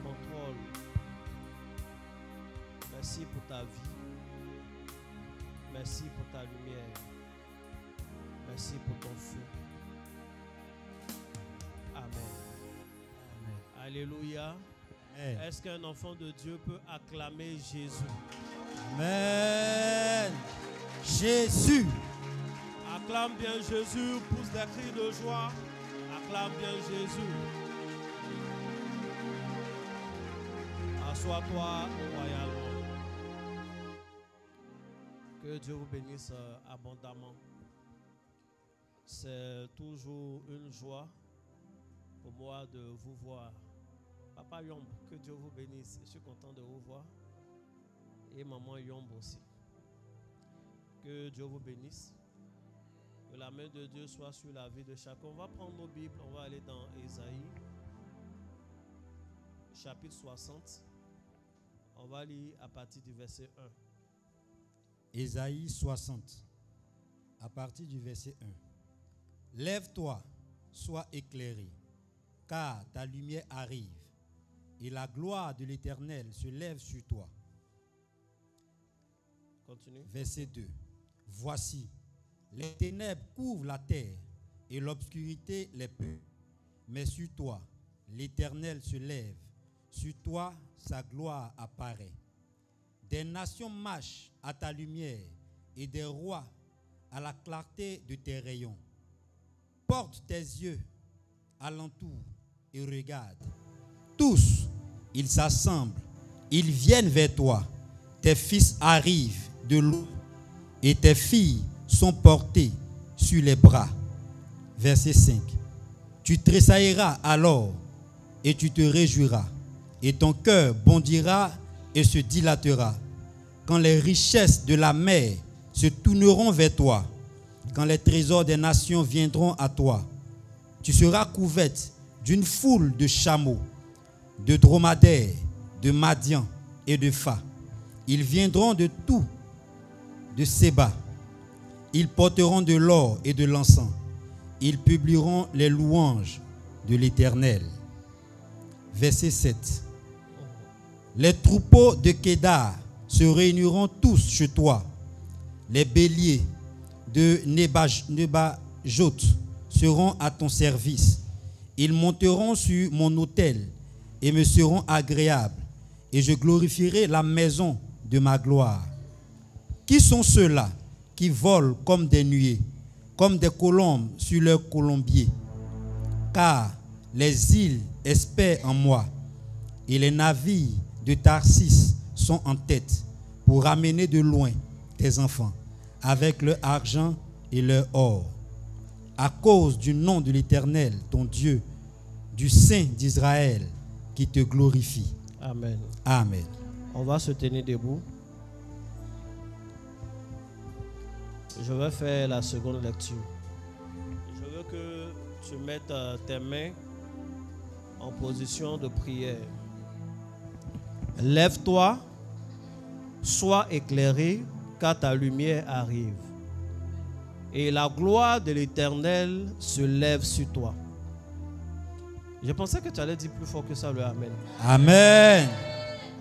contrôle. Merci pour ta vie. Merci pour ta lumière. Merci pour ton feu. Amen. Amen. Alléluia. Amen. Est-ce qu'un enfant de Dieu peut acclamer Jésus? Amen. Jésus. Acclame bien Jésus, pousse des cris de joie. Acclame bien Jésus. Assois-toi royalement. Que Dieu vous bénisse abondamment. C'est toujours une joie pour moi de vous voir. Papa Yomb, que Dieu vous bénisse. Je suis content de vous voir. Et maman Yomb aussi. Que Dieu vous bénisse. Que la main de Dieu soit sur la vie de chacun. On va prendre nos Bibles. On va aller dans Ésaïe, chapitre 60. On va lire à partir du verset 1. Ésaïe 60, à partir du verset 1. Lève-toi, sois éclairé, car ta lumière arrive, et la gloire de l'Éternel se lève sur toi. Continue. Verset 2. Voici, les ténèbres couvrent la terre, et l'obscurité les peuples. Mais sur toi, l'Éternel se lève, sur toi, sa gloire apparaît. Des nations marchent à ta lumière, et des rois à la clarté de tes rayons. Porte tes yeux alentour et regarde. Tous, ils s'assemblent, ils viennent vers toi. Tes fils arrivent de l'eau, et tes filles sont portées sur les bras. Verset 5. Tu tressailleras alors, et tu te réjouiras, et ton cœur bondira et se dilatera. Quand les richesses de la mer se tourneront vers toi, quand les trésors des nations viendront à toi, tu seras couverte d'une foule de chameaux, de dromadaires, de Madian et de Pha. Ils viendront de tout, de Séba. Ils porteront de l'or et de l'encens. Ils publieront les louanges de l'Éternel. Verset 7. Les troupeaux de Kédar se réuniront tous chez toi. Les béliers de Nebajot seront à ton service. Ils monteront sur mon autel et me seront agréables, et je glorifierai la maison de ma gloire. Qui sont ceux-là qui volent comme des nuées, comme des colombes sur leurs colombiers? Car les îles espèrent en moi, et les navires de Tarsis sont en tête pour ramener de loin tes enfants avec leur argent et leur or. À cause du nom de l'Éternel, ton Dieu, du Saint d'Israël, qui te glorifie. Amen. Amen. On va se tenir debout. Je vais faire la seconde lecture. Je veux que tu mettes tes mains en position de prière. Lève-toi, sois éclairé, car ta lumière arrive. Et la gloire de l'Éternel se lève sur toi. Je pensais que tu allais dire plus fort que ça, le Amen. Amen.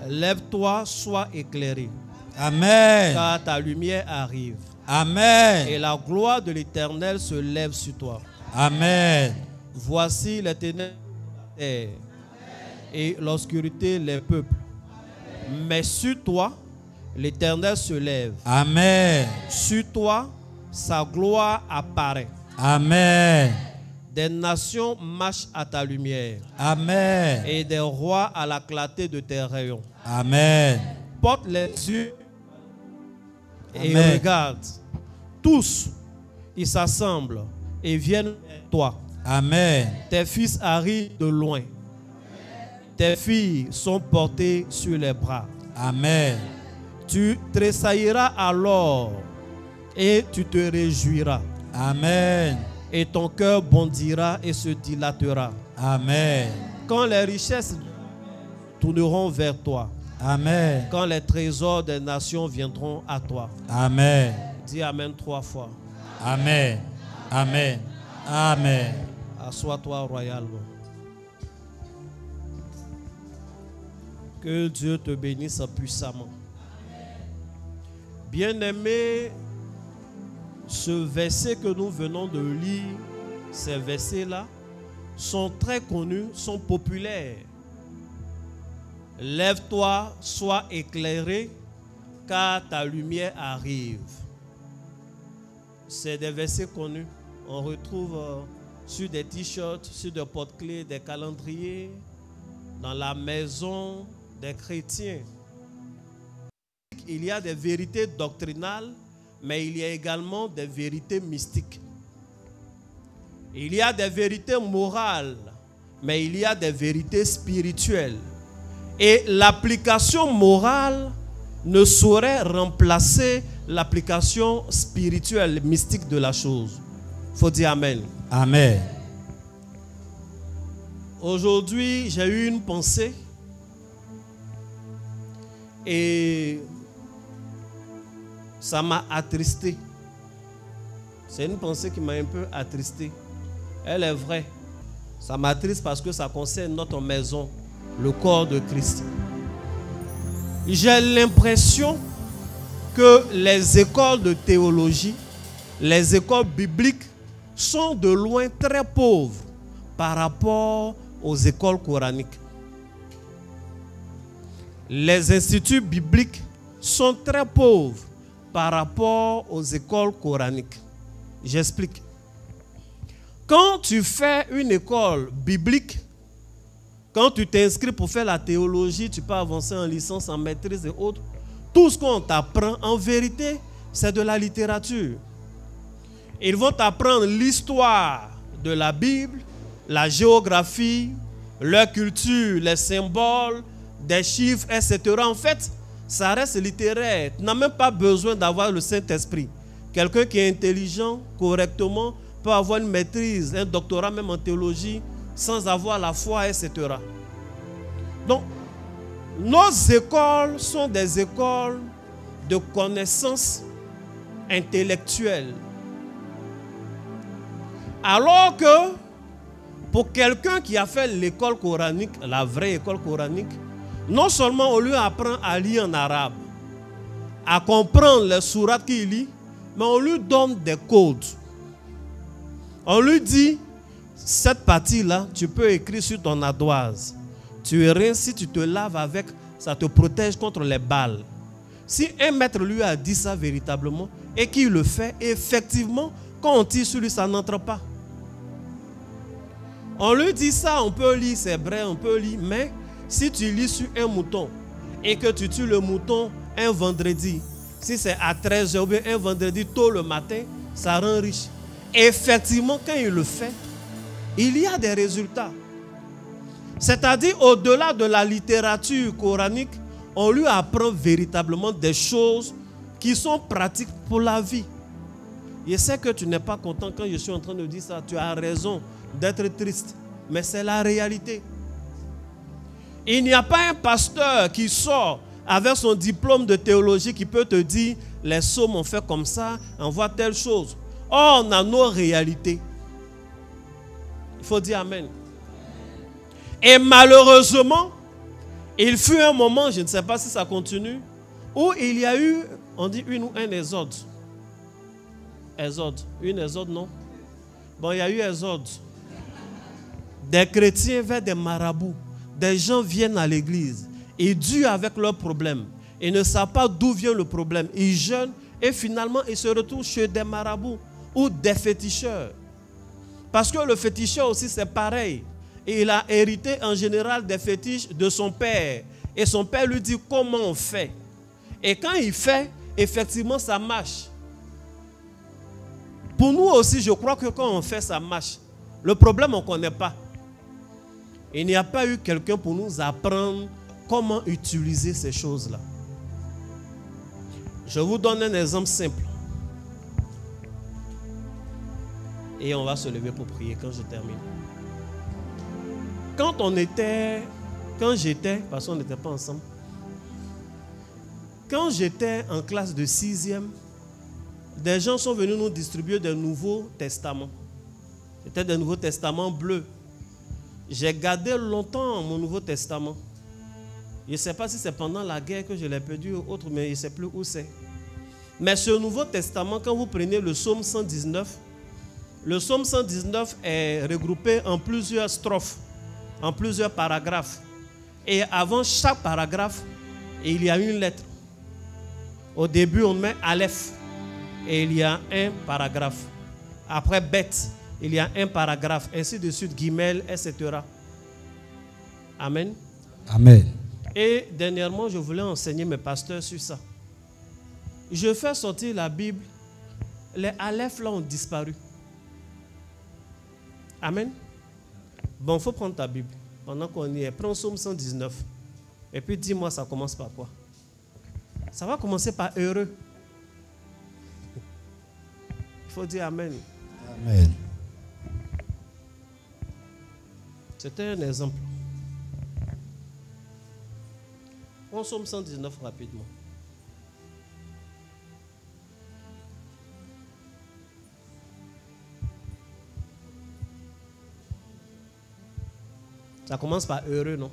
Lève-toi, sois éclairé. Amen. Car ta lumière arrive. Amen. Et la gloire de l'Éternel se lève sur toi. Amen. Voici les ténèbres de la terre et l'obscurité les peuples. Mais sur toi, l'Éternel se lève. Amen. Sur toi, sa gloire apparaît. Amen. Des nations marchent à ta lumière. Amen. Et des rois à la clarté de tes rayons. Amen. Porte les yeux et Amen. regarde. Tous, ils s'assemblent et viennent vers toi. Amen. Tes fils arrivent de loin. Tes filles sont portées sur les bras. Amen. Tu tressailleras alors et tu te réjouiras. Amen. Et ton cœur bondira et se dilatera. Amen. Quand les richesses tourneront vers toi. Amen. Quand les trésors des nations viendront à toi. Amen. Dis Amen 3 fois. Amen. Amen. Amen. Assois-toi royalement. Que Dieu te bénisse puissamment. Bien-aimé, ce verset que nous venons de lire, ces versets-là, sont très connus, sont populaires. Lève-toi, sois éclairé, car ta lumière arrive. C'est des versets connus. On retrouve sur des t-shirts, sur des porte-clés, des calendriers, dans la maison des chrétiens. Il y a des vérités doctrinales, mais il y a également des vérités mystiques. Il y a des vérités morales, mais il y a des vérités spirituelles. Et l'application morale ne saurait remplacer l'application spirituelle, mystique de la chose. Il faut dire Amen. Amen. Aujourd'hui, j'ai eu une pensée et ça m'a attristé. C'est une pensée qui m'a un peu attristé. Elle est vraie. Ça m'attriste parce que ça concerne notre maison, le corps de Christ. J'ai l'impression que les écoles de théologie, les écoles bibliques sont de loin très pauvres par rapport aux écoles coraniques. Les instituts bibliques sont très pauvres par rapport aux écoles coraniques. J'explique. Quand tu fais une école biblique, quand tu t'inscris pour faire la théologie, tu peux avancer en licence, en maîtrise et autres. Tout ce qu'on t'apprend, en vérité, c'est de la littérature. Ils vont t'apprendre l'histoire de la Bible, la géographie, leur culture, les symboles, des chiffres, etc. En fait, ça reste littéraire. Tu n'as même pas besoin d'avoir le Saint-Esprit. Quelqu'un qui est intelligent, correctement, peut avoir une maîtrise, un doctorat même en théologie, sans avoir la foi, etc. Donc, nos écoles sont des écoles de connaissances intellectuelles. Alors que, pour quelqu'un qui a fait l'école coranique, la vraie école coranique, non seulement on lui apprend à lire en arabe, à comprendre les sourates qu'il lit, mais on lui donne des codes. On lui dit, cette partie-là, tu peux écrire sur ton ardoise. Tu rinces, si tu te laves avec, ça te protège contre les balles. Si un maître lui a dit ça véritablement et qu'il le fait, effectivement, quand on tire sur lui, ça n'entre pas. On lui dit ça, on peut lire, c'est vrai, on peut lire, mais si tu lis sur un mouton et que tu tues le mouton un vendredi, si c'est à 13h ou bien un vendredi tôt le matin, ça rend riche. Effectivement, quand il le fait, il y a des résultats. C'est-à-dire, au-delà de la littérature coranique, on lui apprend véritablement des choses qui sont pratiques pour la vie. Je sais que tu n'es pas content quand je suis en train de dire ça. Tu as raison d'être triste, mais c'est la réalité. Il n'y a pas un pasteur qui sort avec son diplôme de théologie qui peut te dire les psaumes ont fait comme ça, on voit telle chose. Or, on a nos réalités. Il faut dire Amen. Et malheureusement, il fut un moment, je ne sais pas si ça continue, où il y a eu, on dit une ou un exode. Exode. Une exode, non? Bon, il y a eu exode. Des chrétiens vers des marabouts. Des gens viennent à l'église. Ils durent avec leurs problèmes. Ils ne savent pas d'où vient le problème. Ils jeûnent et finalement, ils se retrouvent chez des marabouts ou des féticheurs. Parce que le féticheur aussi, c'est pareil. Et il a hérité en général des fétiches de son père. Et son père lui dit comment on fait. Et quand il fait, effectivement, ça marche. Pour nous aussi, je crois que quand on fait, ça marche. Le problème, on ne connaît pas. Il n'y a pas eu quelqu'un pour nous apprendre comment utiliser ces choses-là. Je vous donne un exemple simple. Et on va se lever pour prier quand je termine. Quand j'étais, parce qu'on n'était pas ensemble, quand j'étais en classe de 6e, des gens sont venus nous distribuer des Nouveaux Testaments. C'était des Nouveaux Testaments bleus. J'ai gardé longtemps mon Nouveau Testament. Je ne sais pas si c'est pendant la guerre que je l'ai perdu ou autre, mais je ne sais plus où c'est. Mais ce Nouveau Testament, quand vous prenez le psaume 119, le psaume 119 est regroupé en plusieurs strophes, en plusieurs paragraphes. Et avant chaque paragraphe, il y a une lettre. Au début, on met Aleph et il y a un paragraphe. Après Bet, il y a un paragraphe, ainsi de suite, Guimel, etc. Amen. Amen. Et dernièrement, je voulais enseigner mes pasteurs sur ça. Je fais sortir la Bible, les Aleph là ont disparu. Amen. Bon, il faut prendre ta Bible. Pendant qu'on y est, prends Psaume 119. Et puis dis-moi, ça commence par quoi? Ça va commencer par heureux. Il faut dire Amen. Amen. C'était un exemple. Prends Psaume 119 rapidement. Ça commence par heureux, non?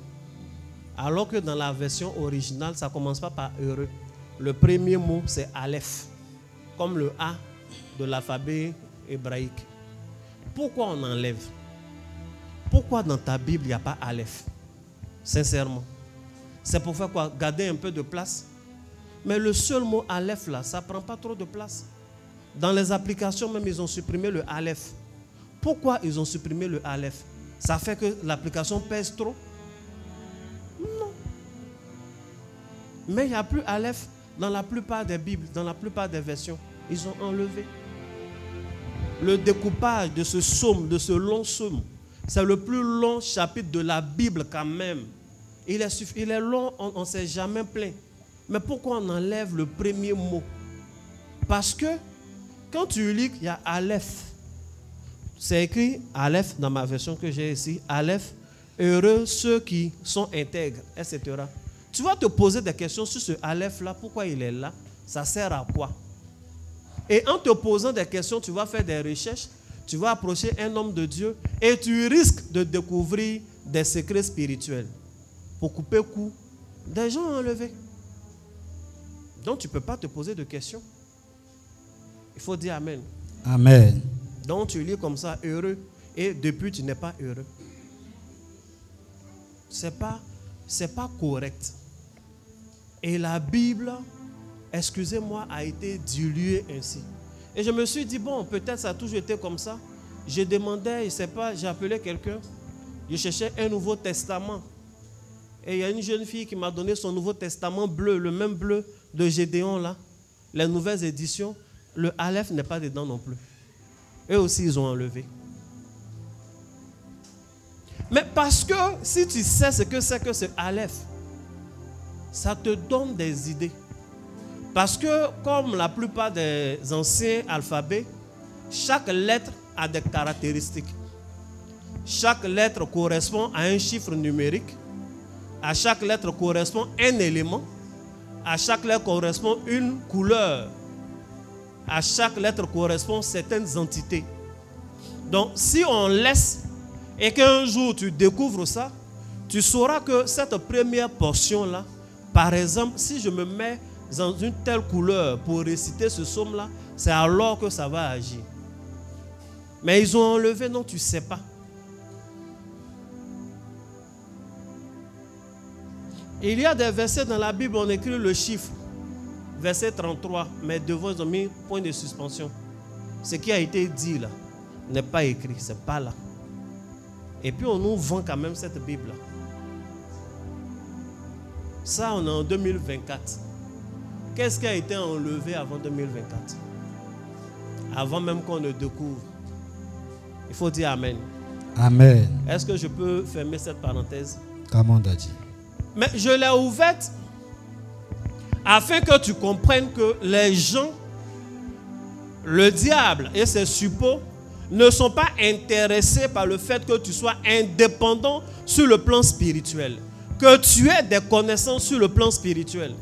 Alors que dans la version originale, ça ne commence pas par heureux. Le premier mot, c'est Aleph, comme le A de l'alphabet hébraïque. Pourquoi on enlève? Pourquoi dans ta Bible, il n'y a pas Aleph? Sincèrement. C'est pour faire quoi? Garder un peu de place. Mais le seul mot Aleph, là, ça ne prend pas trop de place. Dans les applications, même, ils ont supprimé le Aleph. Pourquoi ils ont supprimé le Aleph? Ça fait que l'application pèse trop? Non. Mais il n'y a plus Aleph dans la plupart des Bibles, dans la plupart des versions. Ils ont enlevé. Le découpage de ce psaume, de ce long psaume, c'est le plus long chapitre de la Bible quand même. Il est long, on ne s'est jamais plaint. Mais pourquoi on enlève le premier mot? Parce que quand tu lis, il y a Aleph. C'est écrit Aleph dans ma version que j'ai ici. Aleph, heureux ceux qui sont intègres, etc. Tu vas te poser des questions sur ce Aleph-là. Pourquoi il est là? Ça sert à quoi? Et en te posant des questions, tu vas faire des recherches. Tu vas approcher un homme de Dieu et tu risques de découvrir des secrets spirituels. Pour couper coup, des gens enlevés. Donc tu ne peux pas te poser de questions. Il faut dire Amen. Amen. Donc tu lis comme ça, heureux, et depuis tu n'es pas heureux. C'est pas correct. Et la Bible, excusez-moi, a été diluée ainsi. Et je me suis dit, bon, peut-être ça a toujours été comme ça. Je demandais, je ne sais pas, j'ai appelé quelqu'un, je cherchais un Nouveau Testament. Et il y a une jeune fille qui m'a donné son Nouveau Testament bleu, le même bleu de Gédéon là, les nouvelles éditions. Le Aleph n'est pas dedans non plus. Eux aussi, ils ont enlevé. Mais parce que si tu sais ce que c'est Aleph, ça te donne des idées. Parce que comme la plupart des anciens alphabets, chaque lettre a des caractéristiques. Chaque lettre correspond à un chiffre numérique. À chaque lettre correspond un élément. À chaque lettre correspond une couleur. À chaque lettre correspond certaines entités. Donc, si on laisse et qu'un jour tu découvres ça, tu sauras que cette première portion-là, par exemple, si je me mets dans une telle couleur pour réciter ce psaume-là, c'est alors que ça va agir. Mais ils ont enlevé, non, tu ne sais pas. Il y a des versets dans la Bible, on écrit le chiffre. Verset 33, mais devant ils ont mis point de suspension. Ce qui a été dit là n'est pas écrit, c'est pas là. Et puis on nous vend quand même cette Bible là. Ça, on est en 2024. Qu'est-ce qui a été enlevé avant 2024? Avant même qu'on ne découvre. Il faut dire Amen. Amen. Est-ce que je peux fermer cette parenthèse? Comme on a dit. Mais je l'ai ouverte afin que tu comprennes que les gens, le diable et ses suppôts ne sont pas intéressés par le fait que tu sois indépendant sur le plan spirituel. Que tu aies des connaissances sur le plan spirituel.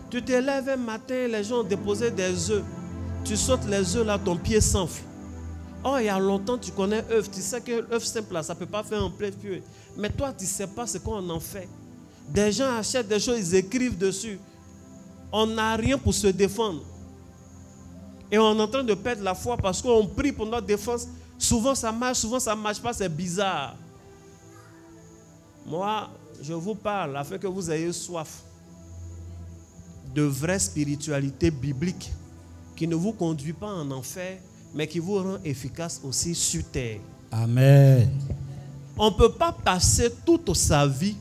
Tu te lèves un matin, les gens ont déposé des œufs. Tu sautes les œufs là, ton pied s'enfle. Oh, il y a longtemps, tu connais œuf. Tu sais que l'œuf simple, là, ça ne peut pas faire un plein feu. Mais toi, tu ne sais pas ce qu'on en fait. Des gens achètent des choses, ils écrivent dessus. On n'a rien pour se défendre. Et on est en train de perdre la foi parce qu'on prie pour notre défense. Souvent, ça marche, souvent, ça ne marche pas. C'est bizarre. Moi, je vous parle afin que vous ayez soif de vraie spiritualité biblique qui ne vous conduit pas en enfer, mais qui vous rend efficace aussi sur terre. Amen. On ne peut pas passer toute sa vie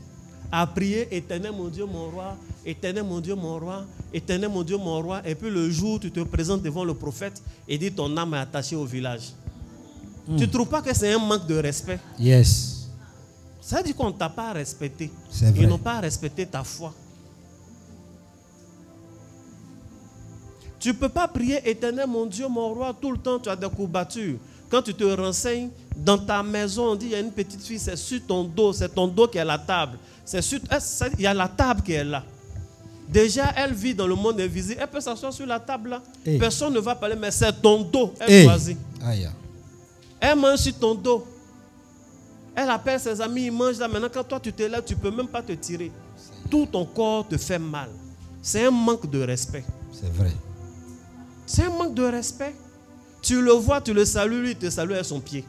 à prier Éternel mon Dieu, mon roi, Éternel mon Dieu, mon roi, Éternel mon Dieu, mon roi. Et puis le jour où tu te présentes devant le prophète et dis ton âme est attachée au village. Tu ne trouves pas que c'est un manque de respect? Yes. Ça veut dire qu'on ne t'a pas respecté. C'est vrai. Ils n'ont pas respecté ta foi. Tu ne peux pas prier Éternel mon Dieu, mon roi, tout le temps tu as des courbatures. Quand tu te renseignes, dans ta maison, on dit il y a une petite fille, c'est sur ton dos, c'est ton dos qui est la table. Il y a la table qui est là. Déjà, elle vit dans le monde invisible. Elle peut s'asseoir sur la table là. Hey. Personne ne va parler, mais c'est ton dos. Elle choisit. Aïe. Elle mange sur ton dos. Elle appelle ses amis, ils mangent là. Maintenant, quand toi tu te lèves, tu ne peux même pas te tirer. Tout ton corps te fait mal. C'est un manque de respect. C'est vrai. C'est un manque de respect. Tu le vois, tu le salues, lui, il te salue avec son pied.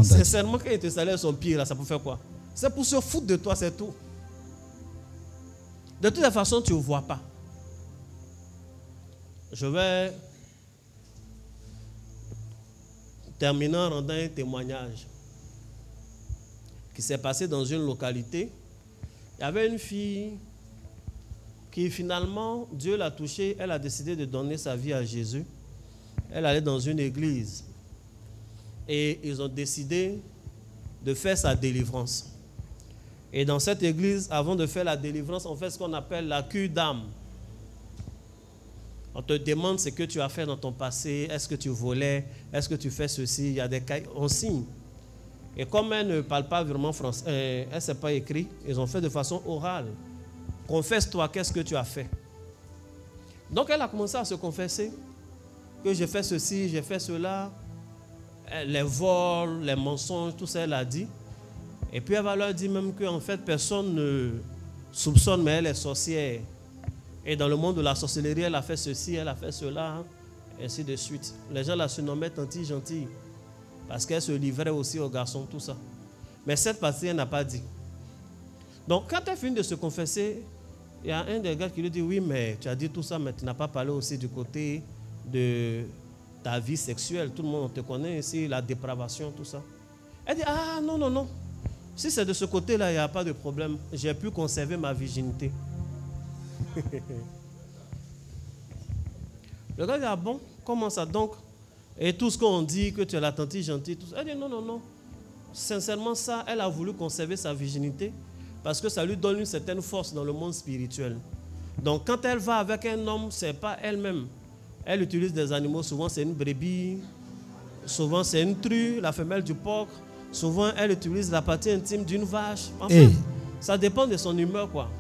Sincèrement, quand il te salue avec son pied, là, ça peut faire quoi? C'est pour se foutre de toi, c'est tout. De toute façon, tu ne vois pas. Je vais terminer en rendant un témoignage qui s'est passé dans une localité. Il y avait une fille qui finalement, Dieu l'a touchée, elle a décidé de donner sa vie à Jésus. Elle allait dans une église et ils ont décidé de faire sa délivrance. Et dans cette église, avant de faire la délivrance, on fait ce qu'on appelle la cure d'âme. On te demande ce que tu as fait dans ton passé, est-ce que tu volais, est-ce que tu fais ceci, il y a des cas, on signe. Et comme elle ne parle pas vraiment français, elle ne sait pas écrit, ils ont fait de façon orale. Confesse-toi, qu'est-ce que tu as fait? Donc elle a commencé à se confesser que j'ai fait ceci, j'ai fait cela, les vols, les mensonges, tout ça elle a dit. Et puis elle va leur dire même qu'en fait personne ne soupçonne, mais elle est sorcière. Et dans le monde de la sorcellerie, elle a fait ceci, elle a fait cela, ainsi de suite. Les gens la surnommaient Tanti Gentille, parce qu'elle se livrait aussi aux garçons, tout ça. Mais cette partie, elle n'a pas dit. Donc quand elle finit de se confesser, il y a un des gars qui lui dit, oui, mais tu as dit tout ça, mais tu n'as pas parlé aussi du côté de ta vie sexuelle. Tout le monde te connaît ici, la dépravation, tout ça. Elle dit, ah non, non, non. Si c'est de ce côté-là, il n'y a pas de problème. J'ai pu conserver ma virginité. Le gars dit, ah bon, comment ça donc? Et tout ce qu'on dit, que tu es la tante gentille, tout ça. Elle dit, non, non, non. Sincèrement, ça, elle a voulu conserver sa virginité parce que ça lui donne une certaine force dans le monde spirituel. Donc, quand elle va avec un homme, ce n'est pas elle-même. Elle utilise des animaux. Souvent, c'est une brebis. Souvent, c'est une true, la femelle du porc. Souvent, elle utilise la partie intime d'une vache. Enfin, ça dépend de son humeur, quoi.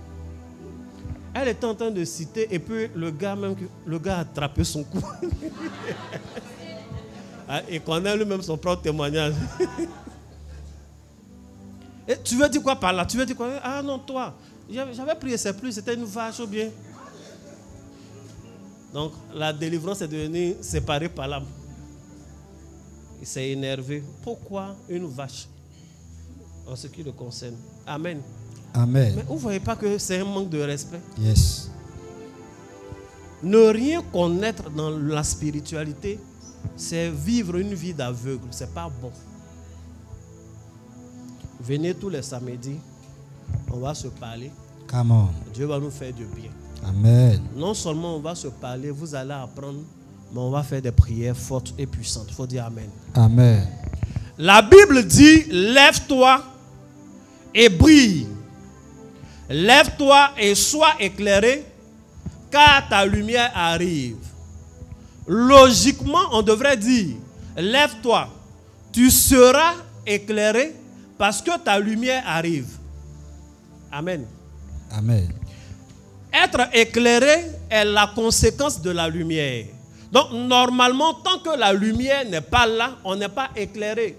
Elle était en train de citer, et puis le gars a attrapé son cou. Il connaît lui-même son propre témoignage. Et tu veux dire quoi par là? Tu veux dire quoi? Ah non, toi, j'avais prié, c'est plus, c'était une vache ou bien. Donc, la délivrance est devenue séparée par l'âme. Il s'est énervé. Pourquoi une vache? En ce qui le concerne. Amen. Amen. Mais vous ne voyez pas que c'est un manque de respect? Yes. Ne rien connaître dans la spiritualité, c'est vivre une vie d'aveugle. Ce n'est pas bon. Venez tous les samedis, on va se parler. Come on. Dieu va nous faire du bien. Amen. Non seulement on va se parler, vous allez apprendre, mais on va faire des prières fortes et puissantes. Il faut dire Amen. Amen. La Bible dit, lève-toi et brille. Lève-toi et sois éclairé, car ta lumière arrive. Logiquement, on devrait dire, lève-toi, tu seras éclairé parce que ta lumière arrive. Amen. Amen. Être éclairé est la conséquence de la lumière. Donc, normalement, tant que la lumière n'est pas là, on n'est pas éclairé.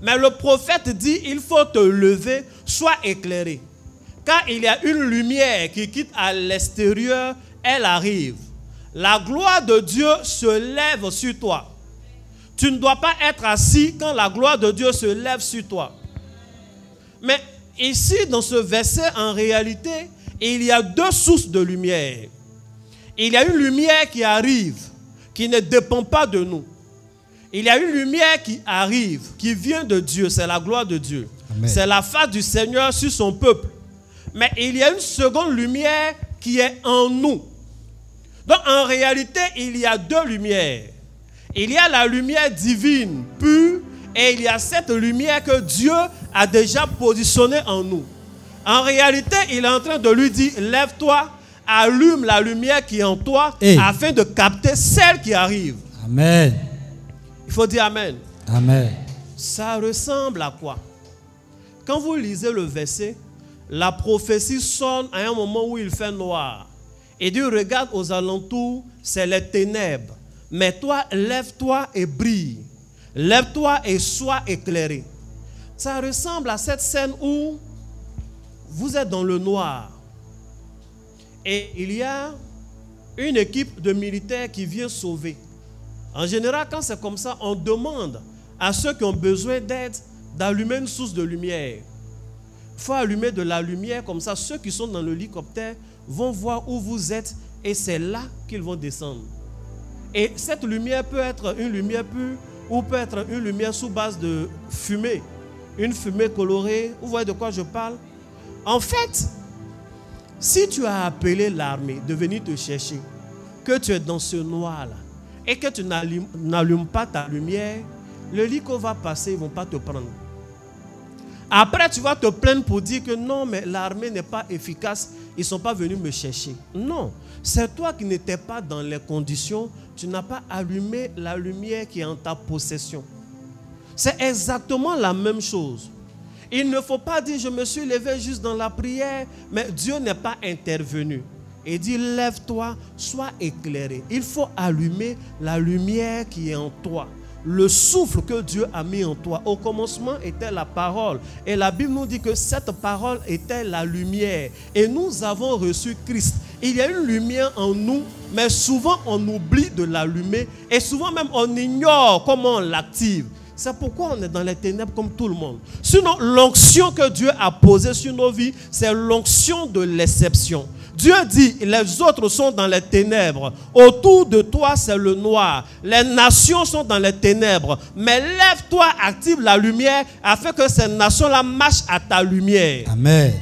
Mais le prophète dit, il faut te lever, sois éclairé. Car il y a une lumière qui quitte à l'extérieur, elle arrive. La gloire de Dieu se lève sur toi. Tu ne dois pas être assis quand la gloire de Dieu se lève sur toi. Mais ici, dans ce verset, en réalité, il y a deux sources de lumière. Il y a une lumière qui arrive, qui ne dépend pas de nous. Il y a une lumière qui arrive, qui vient de Dieu, c'est la gloire de Dieu. C'est la face du Seigneur sur son peuple. Mais il y a une seconde lumière qui est en nous. Donc en réalité, il y a deux lumières. Il y a la lumière divine, pure, et il y a cette lumière que Dieu a déjà positionnée en nous. En réalité, il est en train de lui dire, lève-toi, allume la lumière qui est en toi, afin de capter celle qui arrive. Amen. Il faut dire Amen. Amen. Ça ressemble à quoi? Quand vous lisez le verset, la prophétie sonne à un moment où il fait noir. Et Dieu regarde aux alentours, c'est les ténèbres. Mais toi, lève-toi et brille. Lève-toi et sois éclairé. Ça ressemble à cette scène où vous êtes dans le noir. Et il y a une équipe de militaires qui vient sauver. En général, quand c'est comme ça, on demande à ceux qui ont besoin d'aide d'allumer une source de lumière. Il faut allumer de la lumière, comme ça, ceux qui sont dans l'hélicoptère vont voir où vous êtes et c'est là qu'ils vont descendre. Et cette lumière peut être une lumière pure ou peut être une lumière sous base de fumée. Une fumée colorée. Vous voyez de quoi je parle? En fait, si tu as appelé l'armée de venir te chercher, que tu es dans ce noir-là, et que tu n'allumes pas ta lumière, le hélico va passer, ils ne vont pas te prendre. Après, tu vas te plaindre pour dire que non, mais l'armée n'est pas efficace, ils ne sont pas venus me chercher. Non, c'est toi qui n'étais pas dans les conditions, tu n'as pas allumé la lumière qui est en ta possession. C'est exactement la même chose. Il ne faut pas dire, je me suis levé juste dans la prière, mais Dieu n'est pas intervenu. Il dit, lève-toi, sois éclairé. Il faut allumer la lumière qui est en toi. Le souffle que Dieu a mis en toi. Au commencement était la parole. Et la Bible nous dit que cette parole était la lumière. Et nous avons reçu Christ. Il y a une lumière en nous, mais souvent on oublie de l'allumer. Et souvent même on ignore comment on l'active. C'est pourquoi on est dans les ténèbres comme tout le monde. Sinon, l'onction que Dieu a posée sur nos vies, c'est l'onction de l'exception. Dieu dit, les autres sont dans les ténèbres. Autour de toi, c'est le noir. Les nations sont dans les ténèbres. Mais lève-toi, active la lumière, afin que ces nations-là marchent à ta lumière. Amen.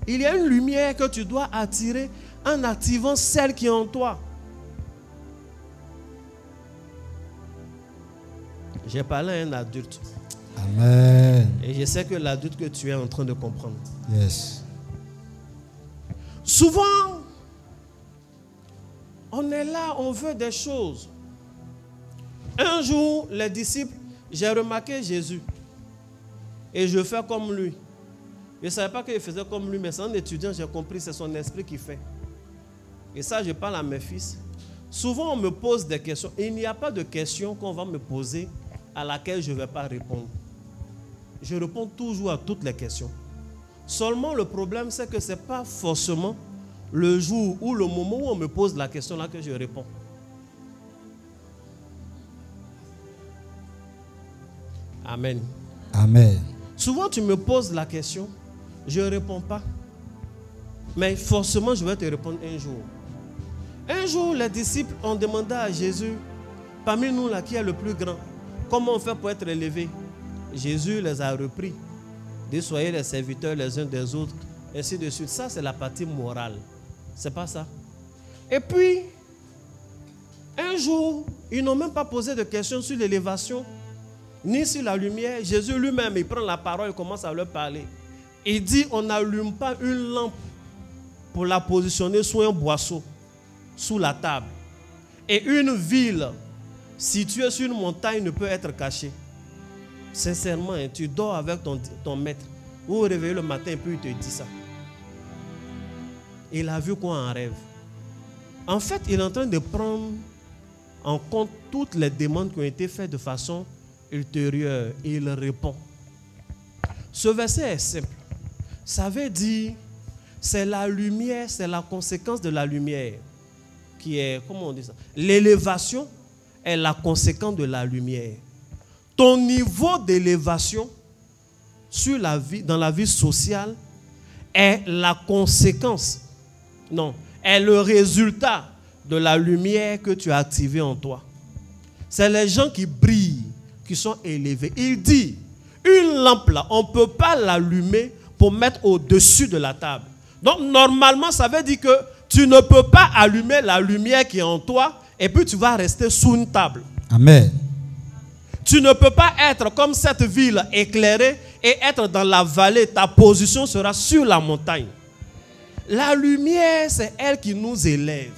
Il y a une lumière que tu dois attirer en activant celle qui est en toi. J'ai parlé à un adulte. Amen. Et je sais que l'adulte que tu es en train de comprendre. Yes. Souvent, on est là, on veut des choses. Un jour, les disciples, j'ai remarqué Jésus. Et je fais comme lui. Je ne savais pas qu'il faisait comme lui, mais c'est un étudiant, j'ai compris, c'est son esprit qui fait. Et ça, je parle à mes fils. Souvent, on me pose des questions. Il n'y a pas de question qu'on va me poser à laquelle je ne vais pas répondre. Je réponds toujours à toutes les questions. Seulement, le problème, c'est que ce n'est pas forcément le jour ou le moment où on me pose la question là que je réponds. Amen. Amen. Souvent, tu me poses la question, je ne réponds pas. Mais forcément, je vais te répondre un jour. Un jour, les disciples ont demandé à Jésus, parmi nous là, qui est le plus grand, comment on fait pour être élevé? Jésus les a repris. Dit, soyez les serviteurs les uns des autres, ainsi de suite. Ça, c'est la partie morale. C'est pas ça. Et puis, un jour, ils n'ont même pas posé de questions sur l'élévation, ni sur la lumière. Jésus lui-même, il prend la parole et commence à leur parler. Il dit, on n'allume pas une lampe pour la positionner sous un boisseau, sous la table. Et une ville située sur une montagne ne peut être cachée. Sincèrement, tu dors avec ton maître. Vous vous réveillez le matin et puis il te dit ça. Il a vu quoi en rêve? En fait, il est en train de prendre en compte toutes les demandes qui ont été faites de façon ultérieure. Et il répond. Ce verset est simple. Ça veut dire, c'est la lumière, c'est la conséquence de la lumière qui est, comment on dit ça? L'élévation est la conséquence de la lumière. Ton niveau d'élévation sur la vie, dans la vie sociale est la conséquence, non, est le résultat de la lumière que tu as activée en toi. C'est les gens qui brillent, qui sont élevés. Il dit, une lampe là, on ne peut pas l'allumer pour mettre au-dessus de la table. Donc normalement, ça veut dire que tu ne peux pas allumer la lumière qui est en toi et puis tu vas rester sous une table. Amen. Tu ne peux pas être comme cette ville éclairée et être dans la vallée. Ta position sera sur la montagne. La lumière, c'est elle qui nous élève.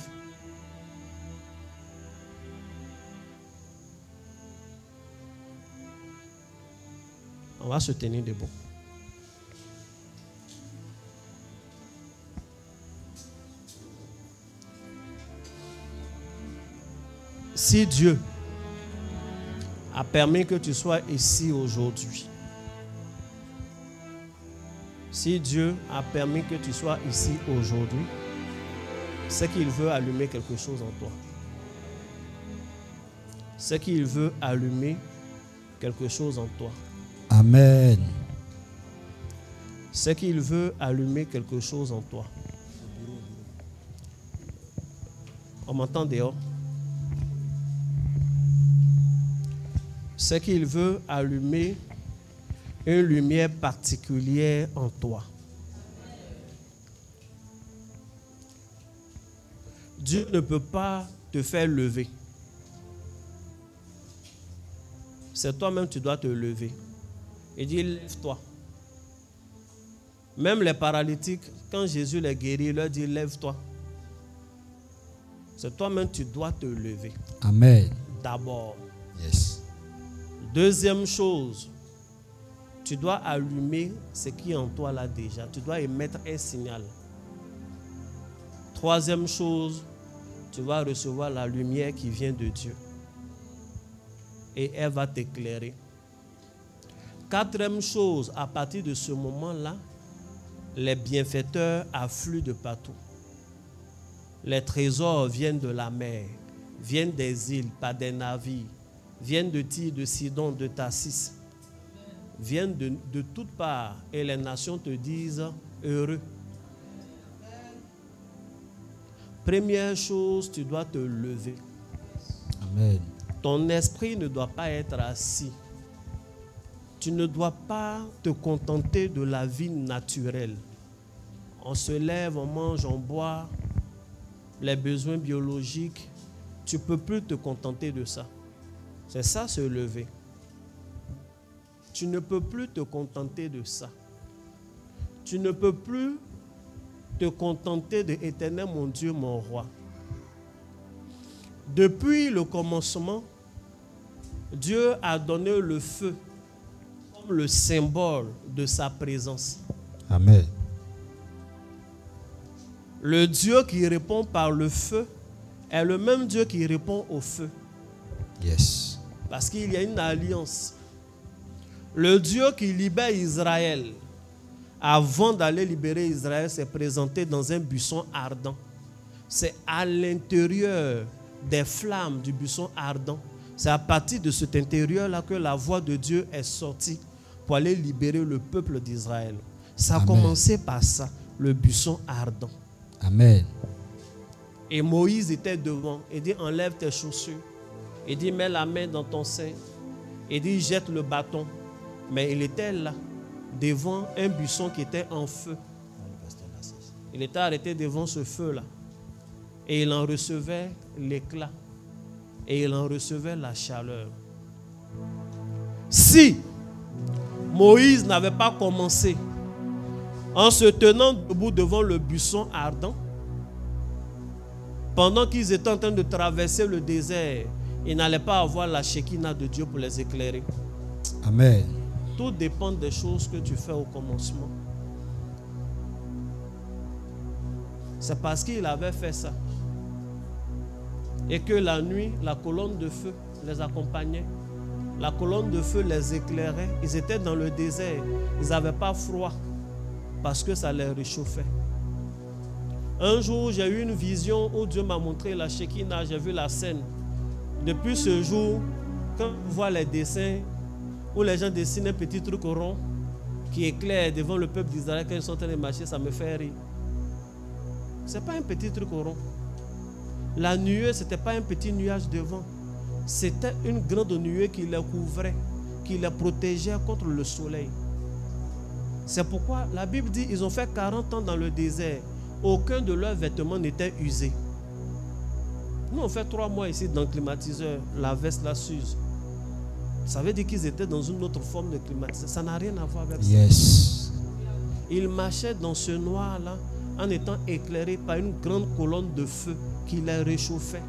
On va se tenir debout. Si Dieu a permis que tu sois ici aujourd'hui, si Dieu a permis que tu sois ici aujourd'hui, c'est qu'il veut allumer quelque chose en toi. C'est qu'il veut allumer quelque chose en toi. Amen. C'est qu'il veut allumer quelque chose en toi. On m'entend dehors? C'est qu'il veut allumer une lumière particulière en toi. Dieu ne peut pas te faire lever. C'est toi-même qui dois te lever. Il dit, lève-toi. Même les paralytiques, quand Jésus les guérit, il leur dit, lève-toi. C'est toi-même qui dois te lever. Amen. D'abord. Yes. Deuxième chose, tu dois allumer ce qui est en toi là déjà. Tu dois émettre un signal. Troisième chose, tu vas recevoir la lumière qui vient de Dieu. Et elle va t'éclairer. Quatrième chose, à partir de ce moment-là, les bienfaiteurs affluent de partout. Les trésors viennent de la mer, viennent des îles, pas des navires, viennent de Tyr, de Sidon, de Tarsis, viennent de toutes parts. Et les nations te disent heureux. Première chose, tu dois te lever. Amen. Ton esprit ne doit pas être assis. Tu ne dois pas te contenter de la vie naturelle. On se lève, on mange, on boit, les besoins biologiques. Tu ne peux plus te contenter de ça. C'est ça, se lever. Tu ne peux plus te contenter de ça. Tu ne peux plus te contenter de Éternel, mon Dieu, mon roi. Depuis le commencement, Dieu a donné le feu comme le symbole de sa présence. Amen. Le Dieu qui répond par le feu est le même Dieu qui répond au feu. Yes. Parce qu'il y a une alliance. Le Dieu qui libère Israël, avant d'aller libérer Israël, s'est présenté dans un buisson ardent. C'est à l'intérieur des flammes du buisson ardent. C'est à partir de cet intérieur-là que la voix de Dieu est sortie pour aller libérer le peuple d'Israël. Ça a commencé par ça, le buisson ardent. Amen. Et Moïse était devant. Il dit, enlève tes chaussures. Il dit, mets la main dans ton sein. Il dit, jette le bâton. Mais il était là, devant un buisson qui était en feu. Il était arrêté devant ce feu-là. Et il en recevait l'éclat. Et il en recevait la chaleur. Si Moïse n'avait pas commencé en se tenant debout devant le buisson ardent, pendant qu'ils étaient en train de traverser le désert, ils n'allaient pas avoir la Shekinah de Dieu pour les éclairer. Amen. Tout dépend des choses que tu fais au commencement. C'est parce qu'il avait fait ça. Et que la nuit, la colonne de feu les accompagnait. La colonne de feu les éclairait. Ils étaient dans le désert. Ils n'avaient pas froid parce que ça les réchauffait. Un jour, j'ai eu une vision où Dieu m'a montré la Shekinah. J'ai vu la scène. Depuis ce jour, quand je vois les dessins où les gens dessinent un petit truc rond qui éclaire devant le peuple d'Israël quand ils sont en train de marcher, ça me fait rire. Ce n'est pas un petit truc rond. La nuée, ce n'était pas un petit nuage devant. C'était une grande nuée qui les couvrait, qui les protégeait contre le soleil. C'est pourquoi la Bible dit qu'ils ont fait 40 ans dans le désert. Aucun de leurs vêtements n'était usé. Nous, on fait 3 mois ici dans le climatiseur. La veste, la s'use. Ça veut dire qu'ils étaient dans une autre forme de climatiseur. Ça n'a rien à voir avec ça. Yes. Ils marchaient dans ce noir-là en étant éclairés par une grande colonne de feu qui les réchauffait.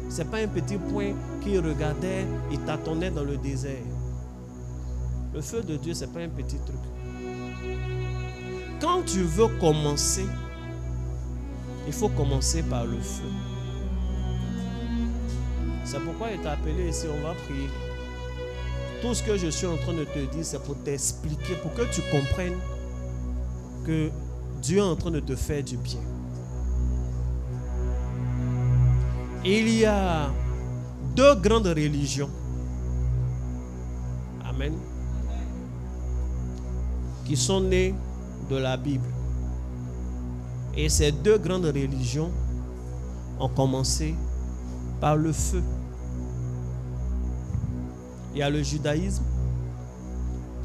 Ce n'est pas un petit point qu'ils regardaient et tâtonnaient dans le désert. Le feu de Dieu, ce n'est pas un petit truc. Quand tu veux commencer, il faut commencer par le feu. C'est pourquoi il t'a appelé ici, on va prier. Tout ce que je suis en train de te dire, c'est pour t'expliquer, pour que tu comprennes que Dieu est en train de te faire du bien. Il y a 2 grandes religions. Amen. Qui sont nées de la Bible. Et ces 2 grandes religions ont commencé par le feu. Il y a le judaïsme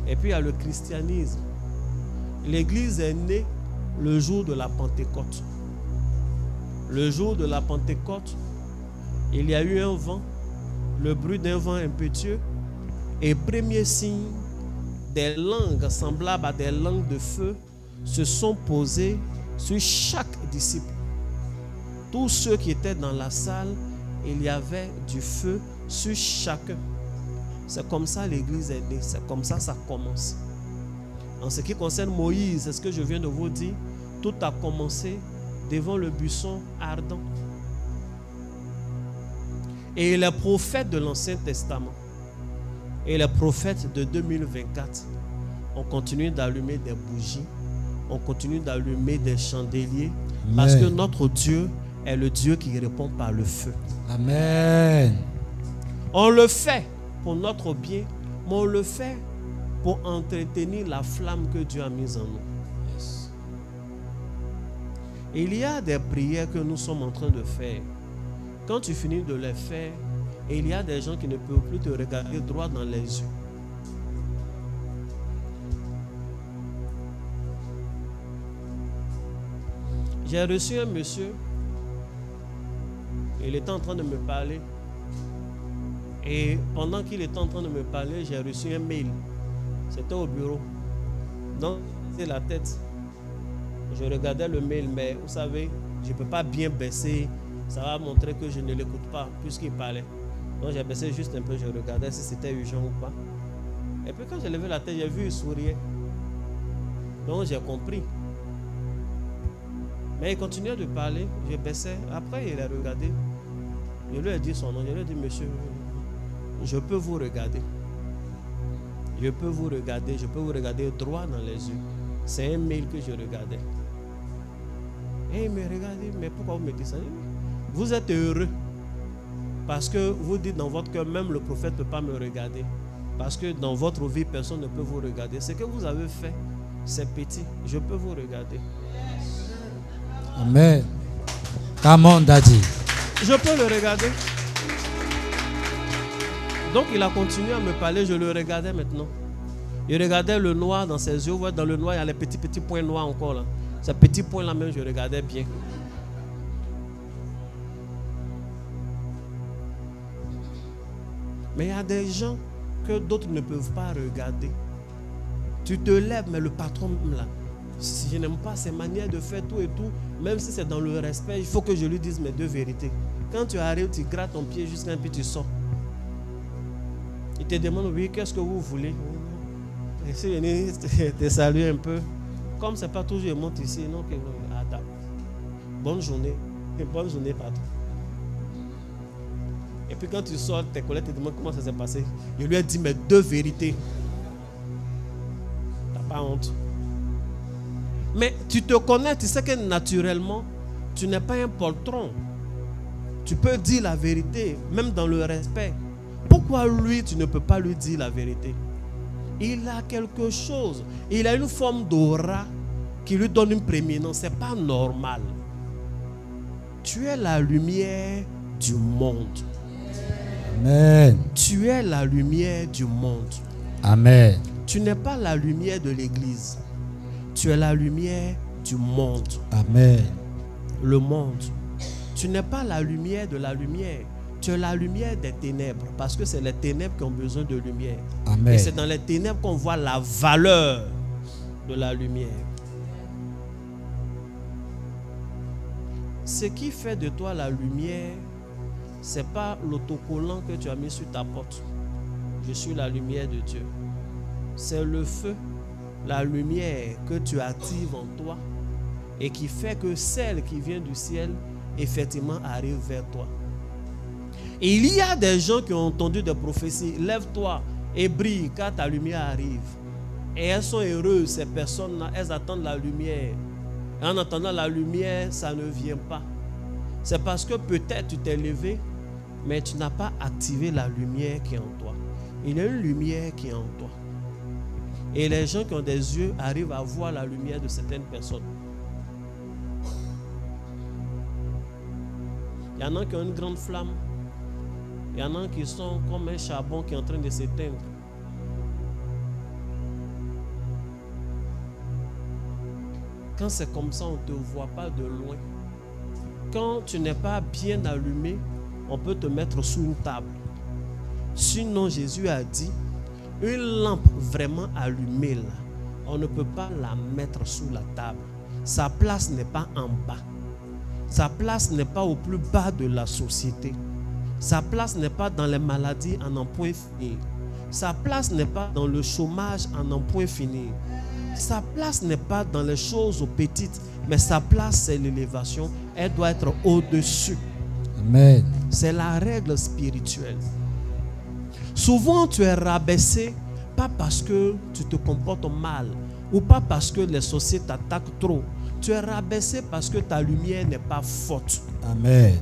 et puis il y a le christianisme. L'Église est née le jour de la Pentecôte. Le jour de la Pentecôte, il y a eu un vent, le bruit d'un vent impétueux, et premier signe, des langues semblables à des langues de feu se sont posées sur chaque disciple. Tous ceux qui étaient dans la salle, il y avait du feu sur chacun. C'est comme ça l'Église est née, c'est comme ça ça commence. En ce qui concerne Moïse, c'est ce que je viens de vous dire, tout a commencé devant le buisson ardent. Et les prophètes de l'Ancien Testament et les prophètes de 2024 ont continué d'allumer des bougies, on continue d'allumer des chandeliers. Amen. Parce que notre Dieu est le Dieu qui répond par le feu. Amen. On le fait pour notre bien, mais on le fait pour entretenir la flamme que Dieu a mise en nous. Yes. Il y a des prières que nous sommes en train de faire. Quand tu finis de les faire, il y a des gens qui ne peuvent plus te regarder droit dans les yeux. J'ai reçu un monsieur, il était en train de me parler. Et pendant qu'il était en train de me parler, j'ai reçu un mail. C'était au bureau. Donc, c'est la tête. Je regardais le mail, mais vous savez, je ne peux pas bien baisser. Ça va montrer que je ne l'écoute pas, puisqu'il parlait. Donc, j'ai baissé juste un peu, je regardais si c'était urgent ou pas. Et puis, quand j'ai levé la tête, j'ai vu, il souriait. Donc, j'ai compris. Mais il continuait de parler, je baissais. Après, il a regardé. Je lui ai dit son nom. Je lui ai dit, monsieur, je peux vous regarder. Je peux vous regarder. Je peux vous regarder droit dans les yeux. C'est un mail que je regardais. Et il me regardait, mais pourquoi vous me dites ça? Vous êtes heureux. Parce que vous dites dans votre cœur, même le prophète ne peut pas me regarder. Parce que dans votre vie, personne ne peut vous regarder. Ce que vous avez fait, c'est petit. Je peux vous regarder. Amen. Come on, Daddy. Je peux le regarder. Donc il a continué à me parler, je le regardais maintenant. Il regardait le noir dans ses yeux. Vous voyez, dans le noir, il y a les petits points noirs encore là. Ces petits points là même, je regardais bien. Mais il y a des gens que d'autres ne peuvent pas regarder. Tu te lèves, mais le patron là, si je n'aime pas ses manières de faire tout et tout, même si c'est dans le respect, il faut que je lui dise mes 2 vérités. Quand tu arrives, tu grattes ton pied jusqu'à un peu, tu sors. Il te demande, oui, qu'est-ce que vous voulez? Et si je te salue un peu, comme ce n'est pas toujours, je monte ici, non, bonne journée. Et bonne journée, patron. Et puis quand tu sors, tes collègues te demandent comment ça s'est passé. Je lui ai dit mes 2 vérités. T'as pas honte. Mais tu te connais, tu sais que naturellement, tu n'es pas un poltron. Tu peux dire la vérité, même dans le respect. Pourquoi lui, tu ne peux pas lui dire la vérité? Il a quelque chose. Il a une forme d'aura qui lui donne une prééminence. Ce n'est pas normal. Tu es la lumière du monde. Amen. Tu es la lumière du monde. Amen. Tu n'es pas la lumière de l'église. Tu es la lumière du monde. Amen. Le monde. Tu n'es pas la lumière de la lumière. Tu es la lumière des ténèbres. Parce que c'est les ténèbres qui ont besoin de lumière. Amen. Et c'est dans les ténèbres qu'on voit la valeur de la lumière. Ce qui fait de toi la lumière, ce n'est pas l'autocollant que tu as mis sur ta porte. Je suis la lumière de Dieu. C'est le feu, la lumière que tu actives en toi et qui fait que celle qui vient du ciel, effectivement, arrive vers toi. Et il y a des gens qui ont entendu des prophéties. Lève-toi et brille car ta lumière arrive. Et elles sont heureuses, ces personnes-là. Elles attendent la lumière. Et en attendant la lumière, ça ne vient pas. C'est parce que peut-être tu t'es levé, mais tu n'as pas activé la lumière qui est en toi. Il y a une lumière qui est en toi. Et les gens qui ont des yeux arrivent à voir la lumière de certaines personnes. Il y en a qui ont une grande flamme. Il y en a qui sont comme un charbon qui est en train de s'éteindre. Quand c'est comme ça, on ne te voit pas de loin. Quand tu n'es pas bien allumé, on peut te mettre sous une table. Sinon, Jésus a dit, une lampe vraiment allumée, là, on ne peut pas la mettre sous la table. Sa place n'est pas en bas. Sa place n'est pas au plus bas de la société. Sa place n'est pas dans les maladies en un point fini. Sa place n'est pas dans le chômage en un point fini. Sa place n'est pas dans les choses petites, mais sa place c'est l'élévation. Elle doit être au-dessus. Amen. C'est la règle spirituelle. Souvent tu es rabaissé, pas parce que tu te comportes mal, ou pas parce que les sociétés t'attaquent trop. Tu es rabaissé parce que ta lumière n'est pas forte. Amen.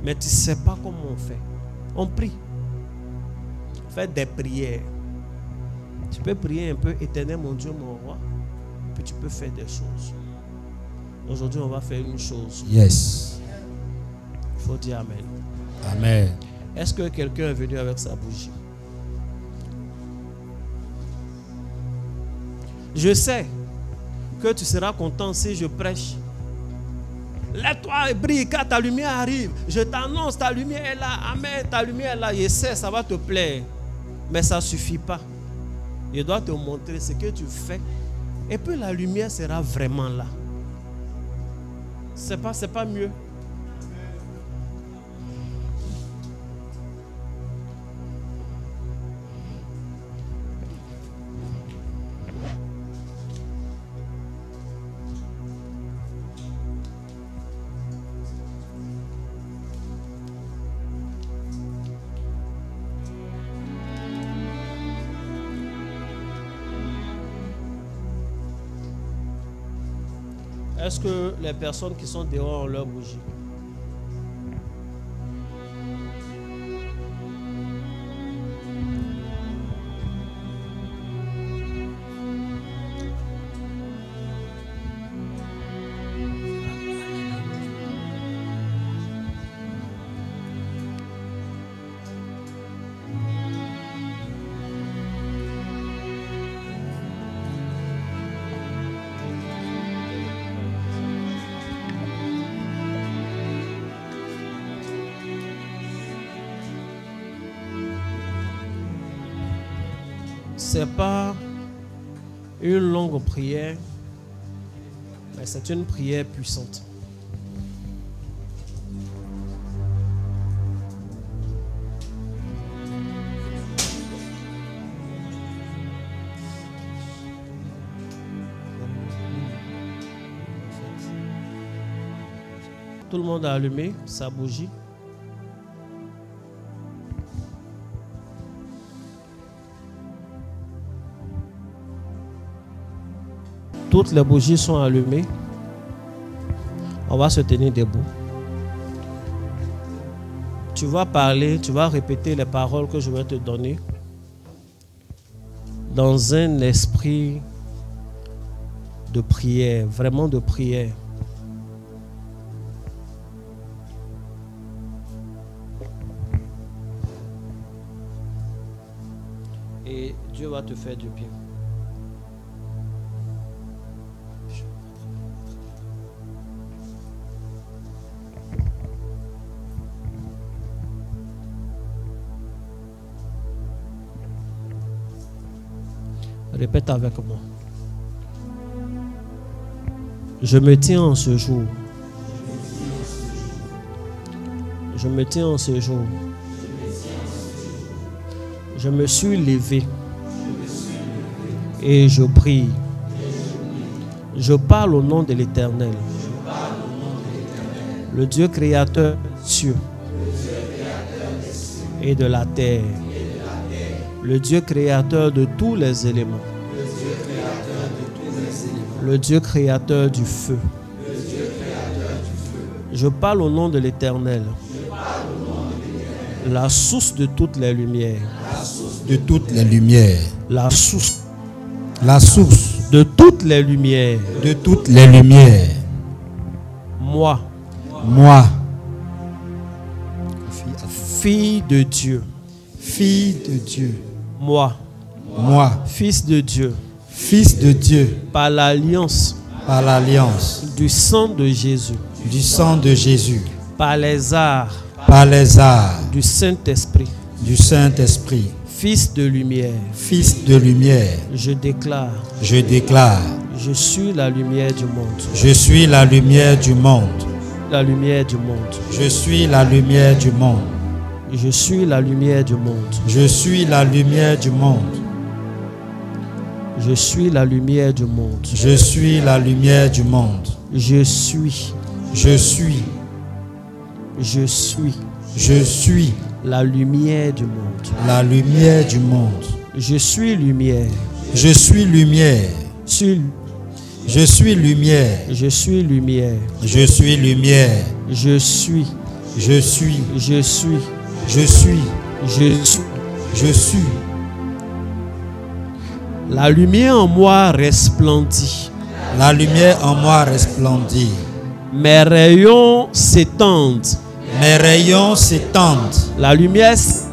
Mais tu ne sais pas comment on fait. On prie. Fais des prières. Tu peux prier un peu, Éternel mon Dieu, mon roi. Puis tu peux faire des choses. Aujourd'hui, on va faire une chose. Yes. Il faut dire Amen. Amen. Est-ce que quelqu'un est venu avec sa bougie? Je sais que tu seras content si je prêche. Lève-toi et brille car ta lumière arrive. Je t'annonce, ta lumière est là. Amen, ta lumière est là. Je sais, ça va te plaire. Mais ça ne suffit pas. Je dois te montrer ce que tu fais. Et puis la lumière sera vraiment là. C'est pas mieux. Est-ce que les personnes qui sont dehors ont leur bougie? Ce n'est pas une longue prière, mais c'est une prière puissante. Tout le monde a allumé sa bougie. toutes les bougies sont allumées, on va se tenir debout. Tu vas parler, tu vas répéter les paroles que je vais te donner dans un esprit de prière, vraiment de prière. Et Dieu va te faire du bien. Répète avec moi. Je me tiens en ce jour. Je me tiens en ce jour. Je me suis levé et je prie. Je parle au nom de l'Éternel, le Dieu créateur des cieux et de la terre, le Dieu créateur de tous les éléments, le Dieu créateur du feu. Je parle au nom de l'Éternel, la source de toutes les lumières. De toutes les lumières. La source. La source. De toutes les lumières. De toutes les lumières. Moi. Moi. Fille de Dieu. Fille de Dieu. Moi. Moi. Fils de Dieu. Fils de Dieu. Par l'alliance. Par l'alliance. Du sang de Jésus. Du sang de Jésus. Par les arts. Par les arts. Du Saint-Esprit. Du Saint-Esprit. Fils de lumière. Fils de lumière. Je déclare. Je déclare. Je suis la lumière du monde. Je suis la lumière du monde. La lumière du monde. Je suis la lumière du monde. Je suis la lumière du monde. Je suis la lumière du monde. Je suis la lumière du monde. Je suis la lumière du monde. Je suis. Je suis. Je suis. Je suis la lumière du monde. La lumière du monde. Je suis lumière. Je suis lumière. Je suis lumière. Je suis lumière. Je suis lumière. Je suis. Je suis. Je suis. Je suis. Je suis. Je suis. La lumière en moi resplendit. La lumière en moi resplendit. Mes rayons s'étendent. Mes rayons s'étendent. La lumière s'élève.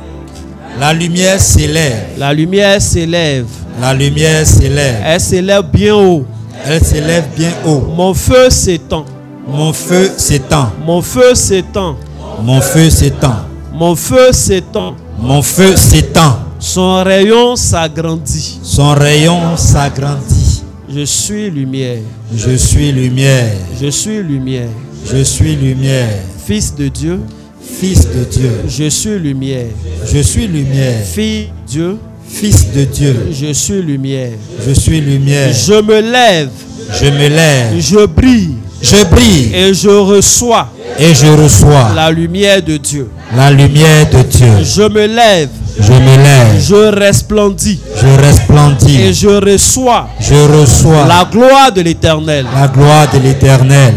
La lumière s'élève. La lumière s'élève. Elle s'élève bien haut. Elle s'élève bien haut. Mon feu s'étend. Mon feu s'étend. Mon feu s'étend. Mon feu s'étend. Mon feu s'étend. Mon feu s'étend. Son rayon s'agrandit. Son rayon s'agrandit. Je suis lumière. Je suis lumière. Je suis lumière. Je suis lumière. Fils de Dieu. Fils de Dieu. Je suis lumière. Je suis lumière. Fille de Dieu. Fils de Dieu. Je suis lumière. Je suis lumière. Je me lève. Je me lève. Je brille. Je brille. Et je reçois. Et je reçois la lumière de Dieu. La lumière de Dieu. Je me lève. Je me lève. Je resplendis. Je resplendis. Et je reçois. Je reçois la gloire de l'Éternel. La gloire de l'Éternel.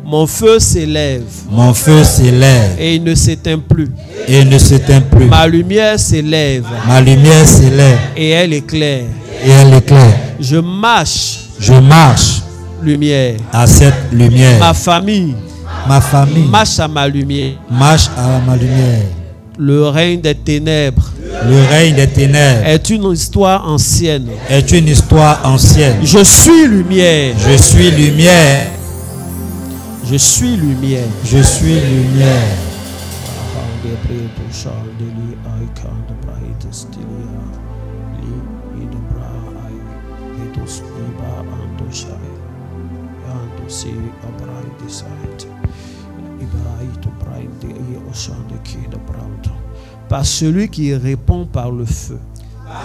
Mon feu s'élève. Mon feu s'élève. Et il ne s'éteint plus. Et il ne s'éteint plus. Ma lumière s'élève. Ma lumière s'élève. Et elle éclaire. Et elle éclaire. Je marche. Je marche. Lumière. À cette lumière. Ma famille. Ma famille. Marche à ma lumière. Marche à ma lumière. Le règne des ténèbres. Le règne des ténèbres est une histoire ancienne. Est une histoire ancienne. Je suis lumière. Je suis lumière. Je suis lumière. Je suis lumière. Par celui qui répond par le feu.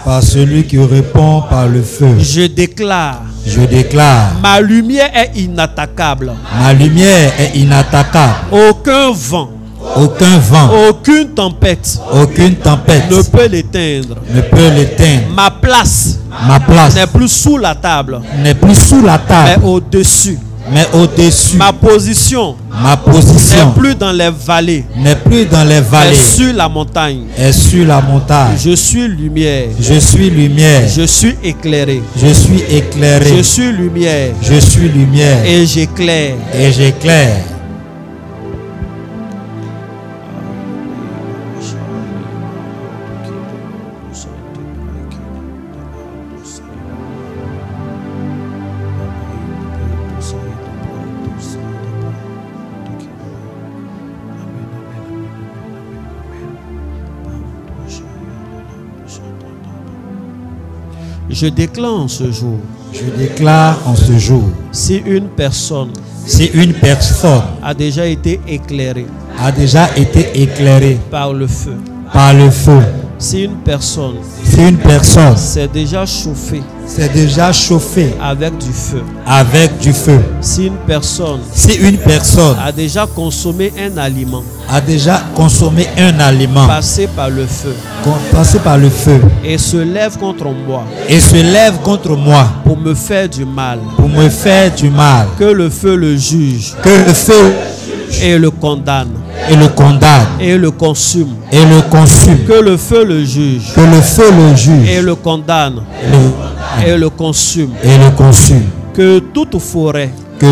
Par celui qui répond par le feu. Je déclare. Je déclare. Ma lumière est inattaquable. Ma lumière est inattaquable. Aucun vent. Aucun vent. Aucune tempête. Aucune tempête. Ne peut l'éteindre. Ne peut l'éteindre. Ma place. Ma place n'est plus sous la table, n'est plus sous la mais table, au-dessus. mais au-dessus. Ma position Ma position n'est plus dans les vallées, n'est plus dans les mais vallées, sur la montagne. est sur la montagne. Je suis lumière. Je suis lumière. Je suis éclairé. Je suis éclairé. Je suis lumière. Je suis lumière. Et j'éclaire. Et j'éclaire. Je déclare en ce jour, Je déclare en ce jour, si une personne si une personne a déjà été éclairée a déjà été éclairée par le feu, par le feu, si une personne si une personne s'est déjà chauffée s'est déjà chauffée avec du feu, avec du feu, si une personne si une personne a déjà consommé un aliment a déjà consommé un aliment passé par le feu passé par le feu et se lève contre moi et se lève contre moi pour me faire du mal, pour me faire du mal, que le feu le juge que le feu et le condamne et le condamne et le consume, et le consume, que le feu le juge que le feu le juge et le condamne et le consume, et le consume, que toute forêt, que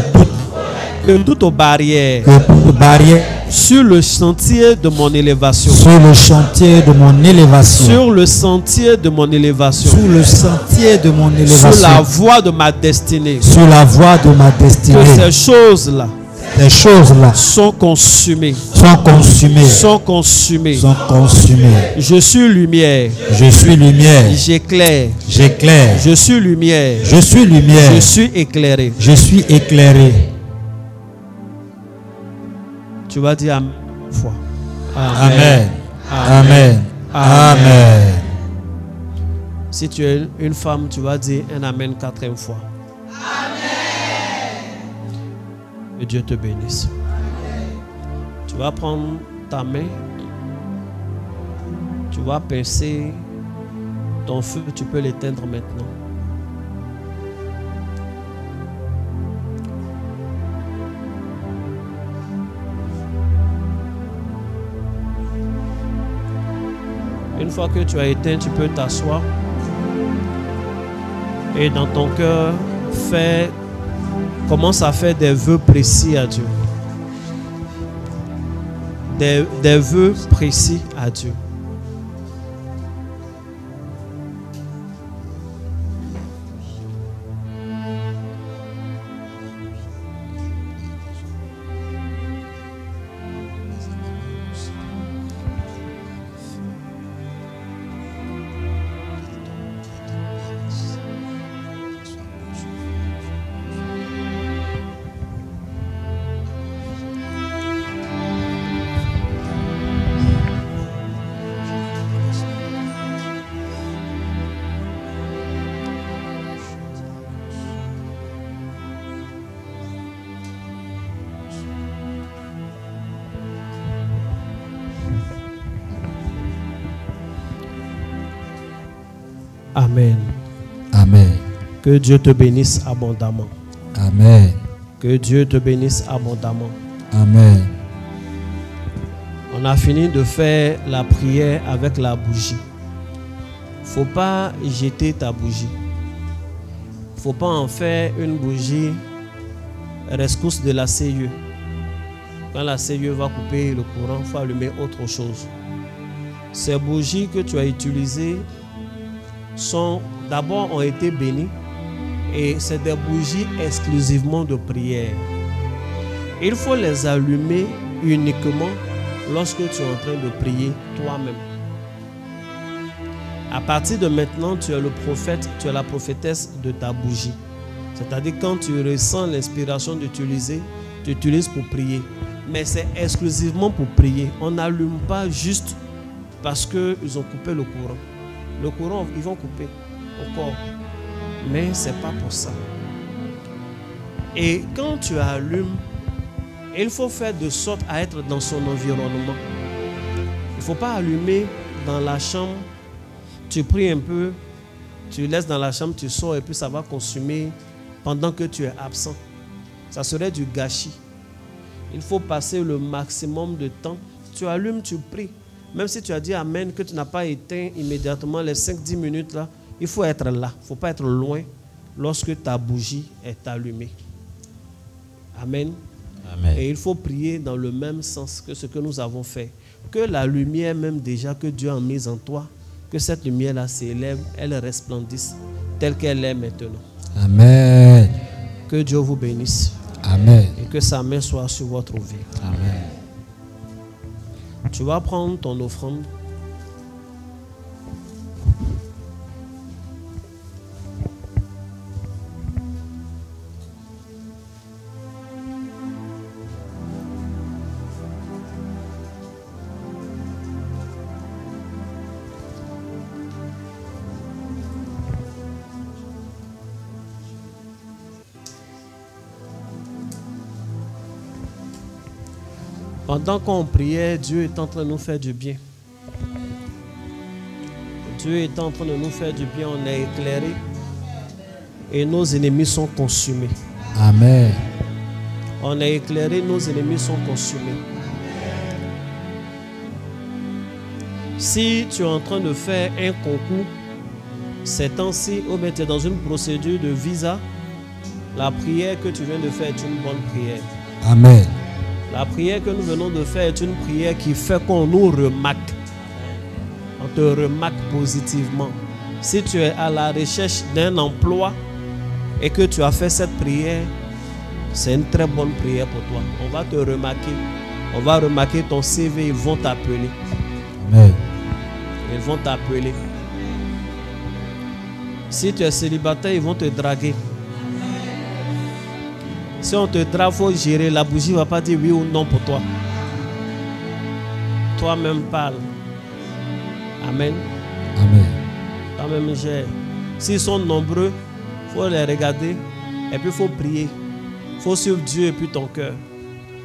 toute barrière toute barrière sur le sentier de mon élévation, sur le chantier de mon élévation, sur le sentier de mon élévation, sur le sentier de mon élévation, sur la voie de ma destinée, sur la voie de ma destinée, que ces choses-là les choses-là sont consumées, sont consumées, sont consumées. sont consumées. Je suis lumière, Je suis lumière, j'éclaire. j'éclaire. Je suis lumière, Je suis lumière, je suis éclairé. je suis éclairé. Tu vas dire Amen une fois. Amen. Amen. Amen. Si tu es une femme, tu vas dire un Amen 4e fois. Que Dieu te bénisse. Tu vas prendre ta main. Tu vas pincer ton feu. Tu peux l'éteindre maintenant. Une fois que tu as éteint, tu peux t'asseoir. Et dans ton cœur, commence à faire des vœux précis à Dieu. Des vœux précis à Dieu. Amen. Amen. Que Dieu te bénisse abondamment. Amen. Que Dieu te bénisse abondamment. Amen. On a fini de faire la prière avec la bougie. Faut pas jeter ta bougie. Faut pas en faire une bougie rescousse de la CIE. Quand la CIE va couper le courant, il faut allumer autre chose. Ces bougies que tu as utilisées d'abord ont été bénies et c'est des bougies exclusivement de prière. Il faut les allumer uniquement lorsque tu es en train de prier toi-même. À partir de maintenant, tu es le prophète, tu es la prophétesse de ta bougie. C'est-à-dire quand tu ressens l'inspiration d'utiliser, tu utilises pour prier. Mais c'est exclusivement pour prier. On n'allume pas juste parce qu'ils ont coupé le courant. Le courant, ils vont couper encore. Mais ce n'est pas pour ça. Et quand tu allumes, il faut faire de sorte à être dans son environnement. Il ne faut pas allumer dans la chambre. Tu pries un peu, tu laisses dans la chambre, tu sors et puis ça va consumer pendant que tu es absent. Ça serait du gâchis. Il faut passer le maximum de temps. Tu allumes, tu pries. Même si tu as dit Amen, que tu n'as pas éteint immédiatement les 5-10 minutes là, il faut être là. Il ne faut pas être loin lorsque ta bougie est allumée. Amen. Amen. Et il faut prier dans le même sens que ce que nous avons fait. Que la lumière même déjà que Dieu a mise en toi, que cette lumière-là s'élève, elle resplendisse telle qu'elle est maintenant. Amen. Que Dieu vous bénisse. Amen. Et que sa main soit sur votre vie. Amen. Tu vas prendre ton offrande. Pendant qu'on priait, Dieu est en train de nous faire du bien. Dieu est en train de nous faire du bien. On est éclairé et nos ennemis sont consumés. Amen. On est éclairé, nos ennemis sont consumés. Si tu es en train de faire un concours, ces temps-ci, ou bien tu es dans une procédure de visa, la prière que tu viens de faire est une bonne prière. Amen. La prière que nous venons de faire est une prière qui fait qu'on nous remarque. On te remarque positivement. Si tu es à la recherche d'un emploi et que tu as fait cette prière, c'est une très bonne prière pour toi. On va te remarquer. On va remarquer ton CV, ils vont t'appeler. Amen. Ils vont t'appeler. Si tu es célibataire, ils vont te draguer. Si on te drague, il faut gérer. La bougie ne va pas dire oui ou non pour toi. Toi-même parle. Amen. Amen. Toi-même gère. S'ils sont nombreux, il faut les regarder. Et puis il faut prier. Il faut suivre Dieu et puis ton cœur.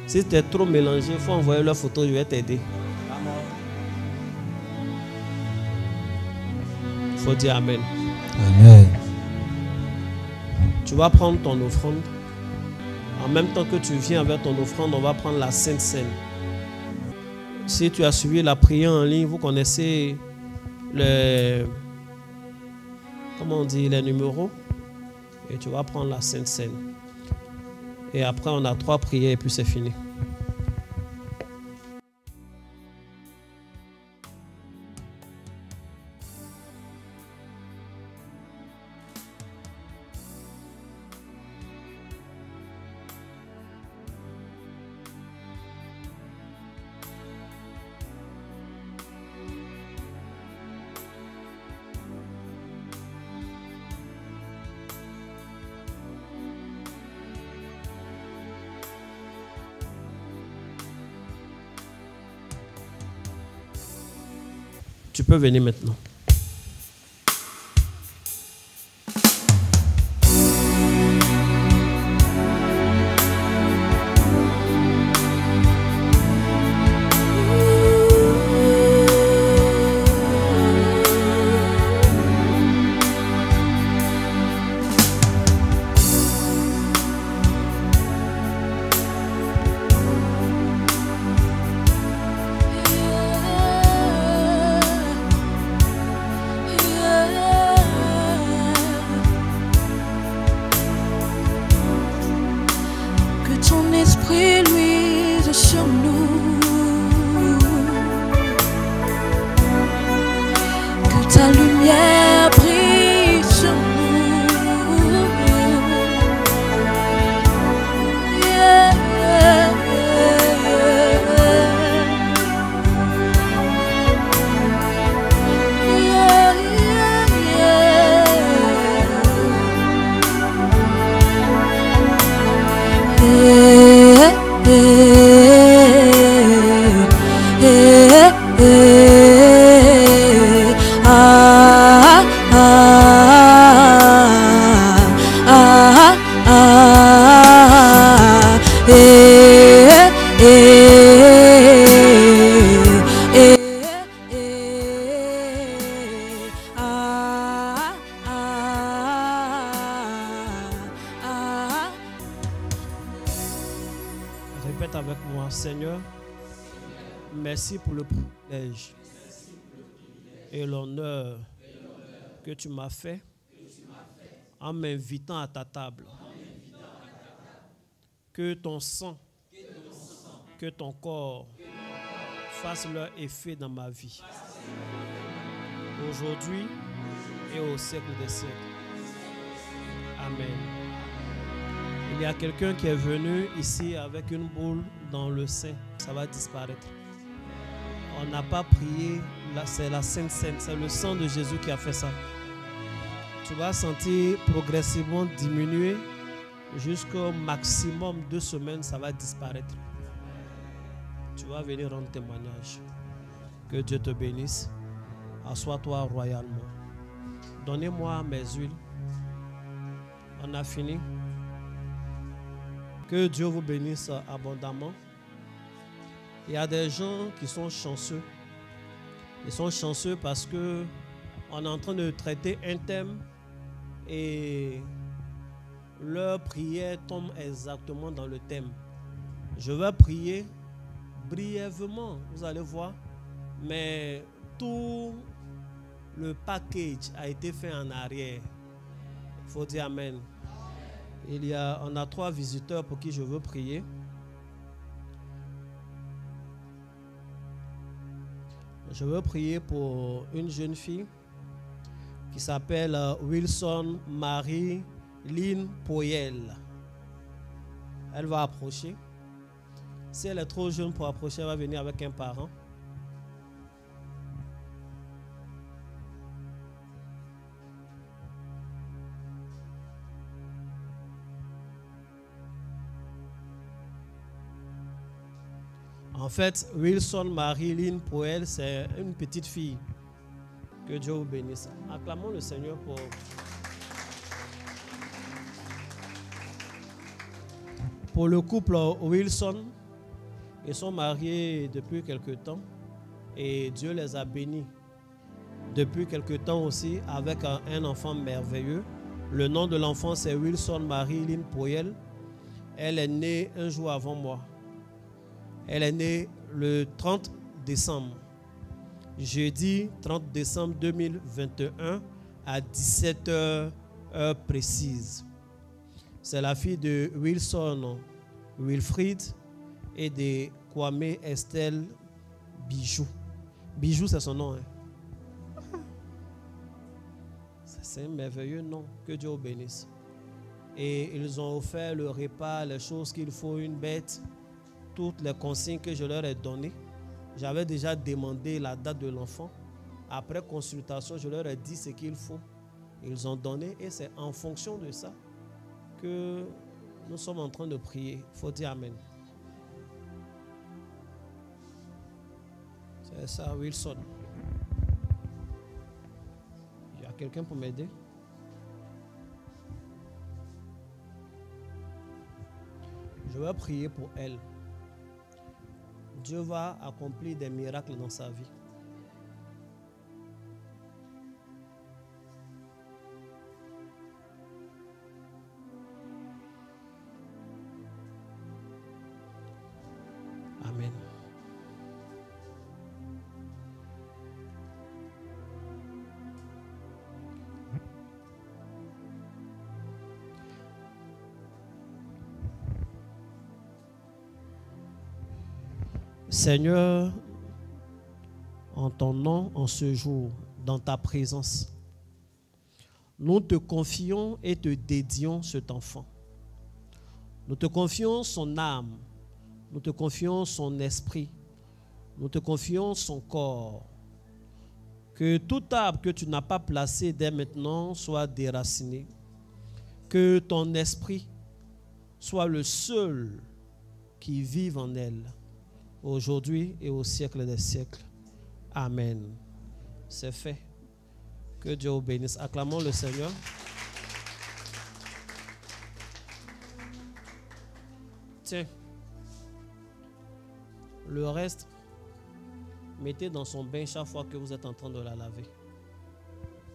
Si tu es trop mélangé, il faut envoyer leur photo, je vais t'aider. Il faut dire Amen. Amen. Tu vas prendre ton offrande. En même temps que tu viens avec ton offrande, on va prendre la Sainte Seine. Si tu as suivi la prière en ligne, vous connaissez les numéros. Et tu vas prendre la Sainte Seine. Et après, on a 3 prières et puis c'est fini. Tu peux venir maintenant. Répète avec moi, Seigneur, merci pour le privilège et l'honneur que tu m'as fait en m'invitant à ta table. Que ton sang, que ton corps fassent leur effet dans ma vie. Aujourd'hui et au siècle des siècles. Amen. Il y a quelqu'un qui est venu ici avec une boule dans le sein. Ça va disparaître. On n'a pas prié. Là, c'est la Sainte Seine. C'est le sang de Jésus qui a fait ça. Tu vas sentir progressivement diminuer jusqu'au maximum 2 semaines. Ça va disparaître. Tu vas venir rendre témoignage. Que Dieu te bénisse. Assois-toi royalement. Donnez-moi mes huiles. On a fini. Que Dieu vous bénisse abondamment. Il y a des gens qui sont chanceux. Ils sont chanceux parce que on est en train de traiter un thème et leur prière tombe exactement dans le thème. Je vais prier brièvement, vous allez voir, mais tout le package a été fait en arrière. Il faut dire Amen. On a 3 visiteurs pour qui je veux prier. Je veux prier pour une jeune fille qui s'appelle Wilson Marie Lynn Poyel. Elle va approcher. Si elle est trop jeune pour approcher, elle va venir avec un parent. En fait, Wilson Marie-Lynn Poel, c'est une petite fille. Que Dieu vous bénisse. Acclamons le Seigneur pour le couple Wilson. Ils sont mariés depuis quelque temps et Dieu les a bénis depuis quelque temps aussi avec un enfant merveilleux. Le nom de l'enfant, c'est Wilson Marie-Lynn Poel. Elle est née un jour avant moi. Elle est née le 30 décembre. Jeudi 30 décembre 2021 à 17h heure précise. C'est la fille de Wilson Wilfried et de Kwame Estelle Bijou. Bijou, c'est son nom. Hein? C'est un merveilleux nom. Que Dieu vous bénisse. Et ils ont offert le repas, les choses qu'il faut, une bête. Toutes les consignes que je leur ai données. J'avais déjà demandé la date de l'enfant. Après consultation, je leur ai dit ce qu'il faut. Ils ont donné et c'est en fonction de ça que nous sommes en train de prier. Il faut dire Amen. C'est ça, Wilson. Il y a quelqu'un pour m'aider? Je vais prier pour elle. Dieu va accomplir des miracles dans sa vie. Amen. Seigneur, en ton nom, en ce jour, dans ta présence, nous te confions et te dédions cet enfant. Nous te confions son âme, nous te confions son esprit, nous te confions son corps. Que tout arbre que tu n'as pas placé dès maintenant soit déraciné. Que ton esprit soit le seul qui vive en elle. Aujourd'hui et au siècle des siècles. Amen. C'est fait. Que Dieu vous bénisse. Acclamons le Seigneur. Tiens. Le reste, mettez dans son bain chaque fois que vous êtes en train de la laver.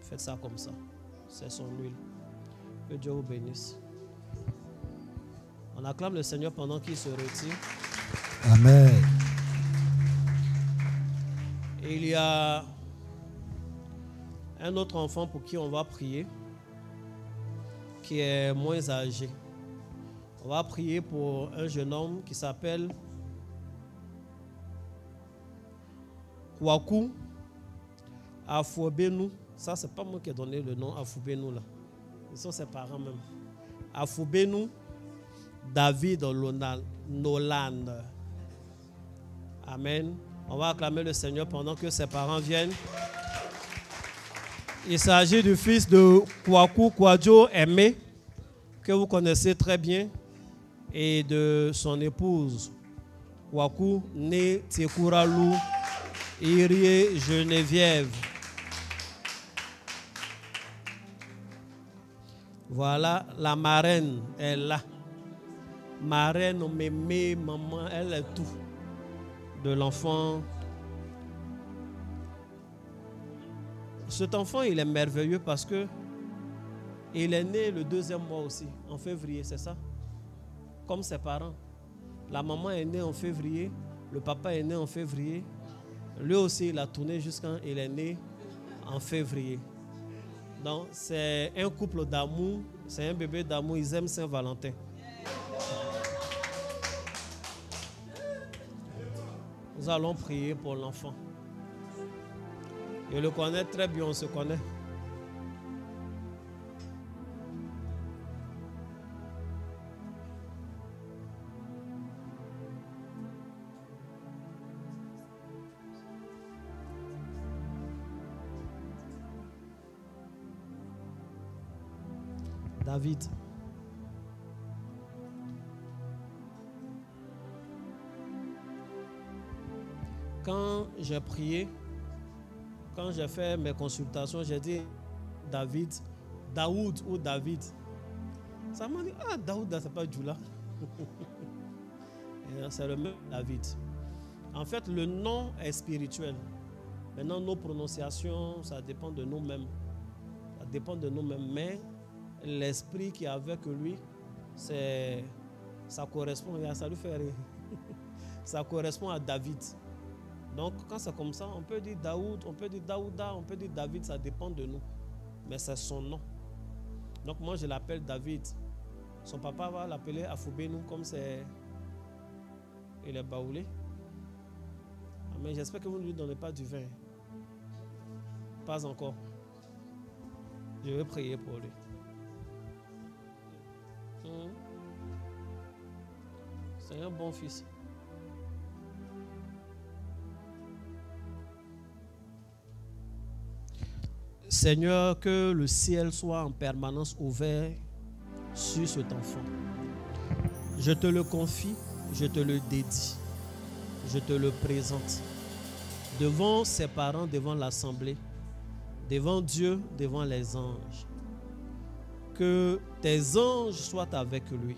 Faites ça comme ça. C'est son huile. Que Dieu vous bénisse. On acclame le Seigneur pendant qu'il se retire. Amen. Et il y a un autre enfant pour qui on va prier, qui est moins âgé. On va prier pour un jeune homme qui s'appelle Kwaku Afubenu. Ça, c'est pas moi qui ai donné le nom Afubenu là. Ce sont ses parents même. Afubenu David Nolan. Amen. On va acclamer le Seigneur pendant que ses parents viennent. Il s'agit du fils de Kwaku Kwadjo Aimé, que vous connaissez très bien, et de son épouse Kwaku né Tiekouralou Irie Geneviève. Voilà, la marraine est là. Marraine, mémé, maman, elle est tout de l'enfant. Cet enfant, il est merveilleux parce que il est né le 2e mois aussi, en février, c'est ça? Comme ses parents. La maman est née en février, le papa est né en février. Lui aussi, il a tourné jusqu'à il est né en février. Donc, c'est un couple d'amour, c'est un bébé d'amour, ils aiment Saint-Valentin. Nous allons prier pour l'enfant. Je le connais très bien, on se connaît. David. Quand j'ai prié, quand j'ai fait mes consultations, j'ai dit David, Daoud ou David. Ça m'a dit, ah, Daoud, c'est pas Djoula. C'est le même David. En fait, le nom est spirituel. Maintenant, nos prononciations, ça dépend de nous-mêmes. Ça dépend de nous-mêmes. Mais l'esprit qui est avec lui, ça correspond, ça lui fait rire. Ça correspond à David. Donc, quand c'est comme ça, on peut dire Daoud, on peut dire Daouda, on peut dire David, ça dépend de nous. Mais c'est son nom. Donc, moi, je l'appelle David. Son papa va l'appeler Afubenu, comme c'est. Il est baoulé. Mais j'espère que vous ne lui donnez pas du vin. Pas encore. Je vais prier pour lui. C'est un bon fils. Seigneur, que le ciel soit en permanence ouvert sur cet enfant. Je te le confie, je te le dédie, je te le présente. Devant ses parents, devant l'assemblée, devant Dieu, devant les anges. Que tes anges soient avec lui.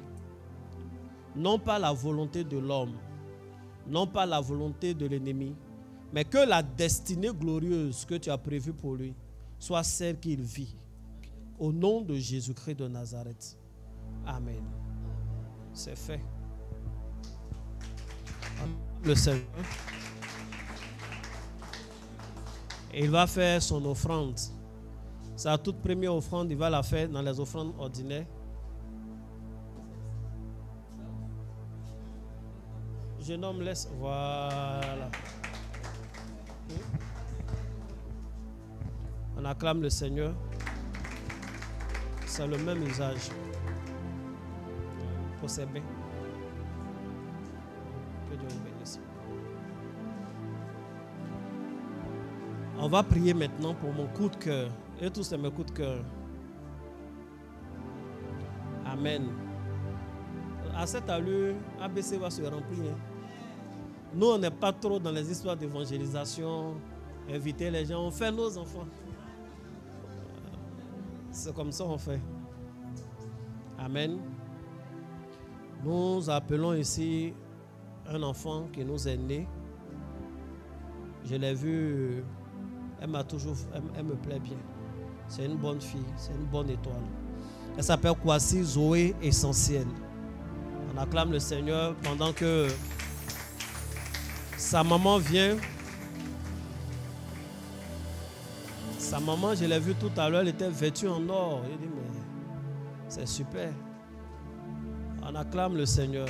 Non pas la volonté de l'homme, non pas la volonté de l'ennemi, mais que la destinée glorieuse que tu as prévue pour lui soit celle qu'il vit. Au nom de Jésus-Christ de Nazareth. Amen. C'est fait. Le Seigneur. Et il va faire son offrande. Sa toute première offrande, il va la faire dans les offrandes ordinaires. Jeune homme, laisse. Voilà. On acclame le Seigneur. C'est le même usage. Pour ses bains. Que Dieu vous bénisse. On va prier maintenant pour mon coup de cœur. Et tous c'est mes coups de cœur. Amen. À cette allure, ABC va se remplir. Nous, on n'est pas trop dans les histoires d'évangélisation, inviter les gens. On fait nos enfants. C'est comme ça qu'on fait. Amen. Nous appelons ici un enfant qui nous est né. Je l'ai vu, elle me plaît bien. C'est une bonne fille, c'est une bonne étoile. Elle s'appelle Kwasi Zoé Essentiel. On acclame le Seigneur pendant que Sa maman vient. Sa maman, je l'ai vue tout à l'heure, elle était vêtue en or. Il dit, mais c'est super. On acclame le Seigneur.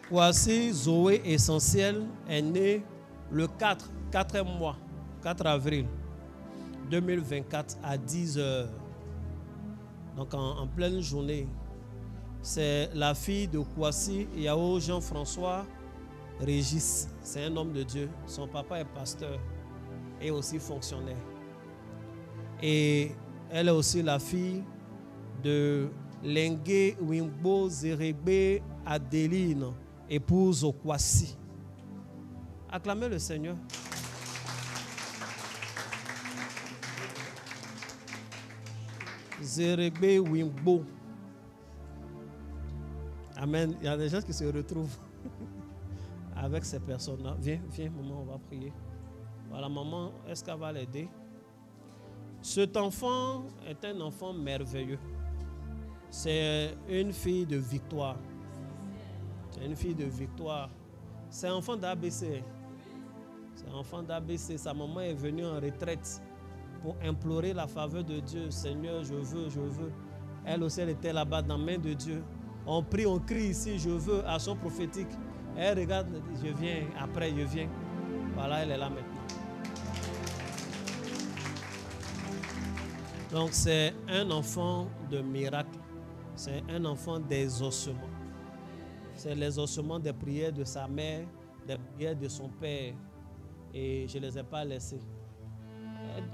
Voici Zoé Essentiel est née le 4e mois, 4 avril 2024 à 10 heures. Donc en pleine journée. C'est la fille de Kwasi Yao Jean-François Régis. C'est un homme de Dieu. Son papa est pasteur et aussi fonctionnaire. Et elle est aussi la fille de Lengue Wimbo Zerebe Adeline, épouse au Kwasi. Acclamez le Seigneur. Zerebe Wimbo. Amen. Il y a des gens qui se retrouvent avec ces personnes-là. Viens, maman, on va prier. Voilà, maman, est-ce qu'elle va l'aider? Cet enfant est un enfant merveilleux. C'est une fille de victoire. C'est une fille de victoire. C'est un enfant d'ABC. C'est un enfant d'ABC. Sa maman est venue en retraite pour implorer la faveur de Dieu. Seigneur, je veux, je veux. Elle aussi, elle était là-bas dans la main de Dieu. On prie, on crie ici, je veux, à son prophétique. Elle regarde, je viens, après je viens. Voilà, elle est là maintenant. Donc c'est un enfant de miracle. C'est un enfant d'exaucement. C'est l'exaucement des prières de sa mère, des prières de son père. Et je ne les ai pas laissées.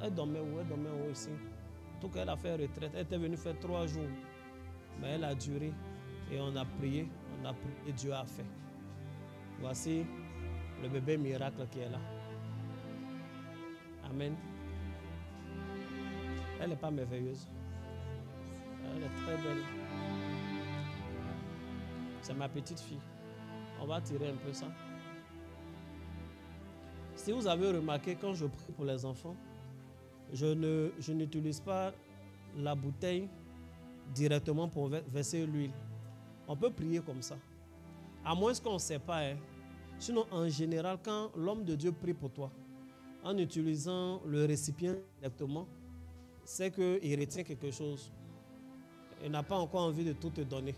Elle dormait où? Elle dormait où ici? En tout cas, elle a fait retraite. Elle était venue faire 3 jours. Mais elle a duré. Et on a prié, et Dieu a fait. Voici le bébé miracle qui est là. Amen. Elle n'est pas merveilleuse. Elle est très belle. C'est ma petite fille. On va tirer un peu ça. Si vous avez remarqué, quand je prie pour les enfants, je n'utilise pas la bouteille directement pour verser l'huile. On peut prier comme ça. À moins qu'on ne sait pas. Sinon, en général, quand l'homme de Dieu prie pour toi, en utilisant le récipient directement, c'est qu'il retient quelque chose. Il n'a pas encore envie de tout te donner.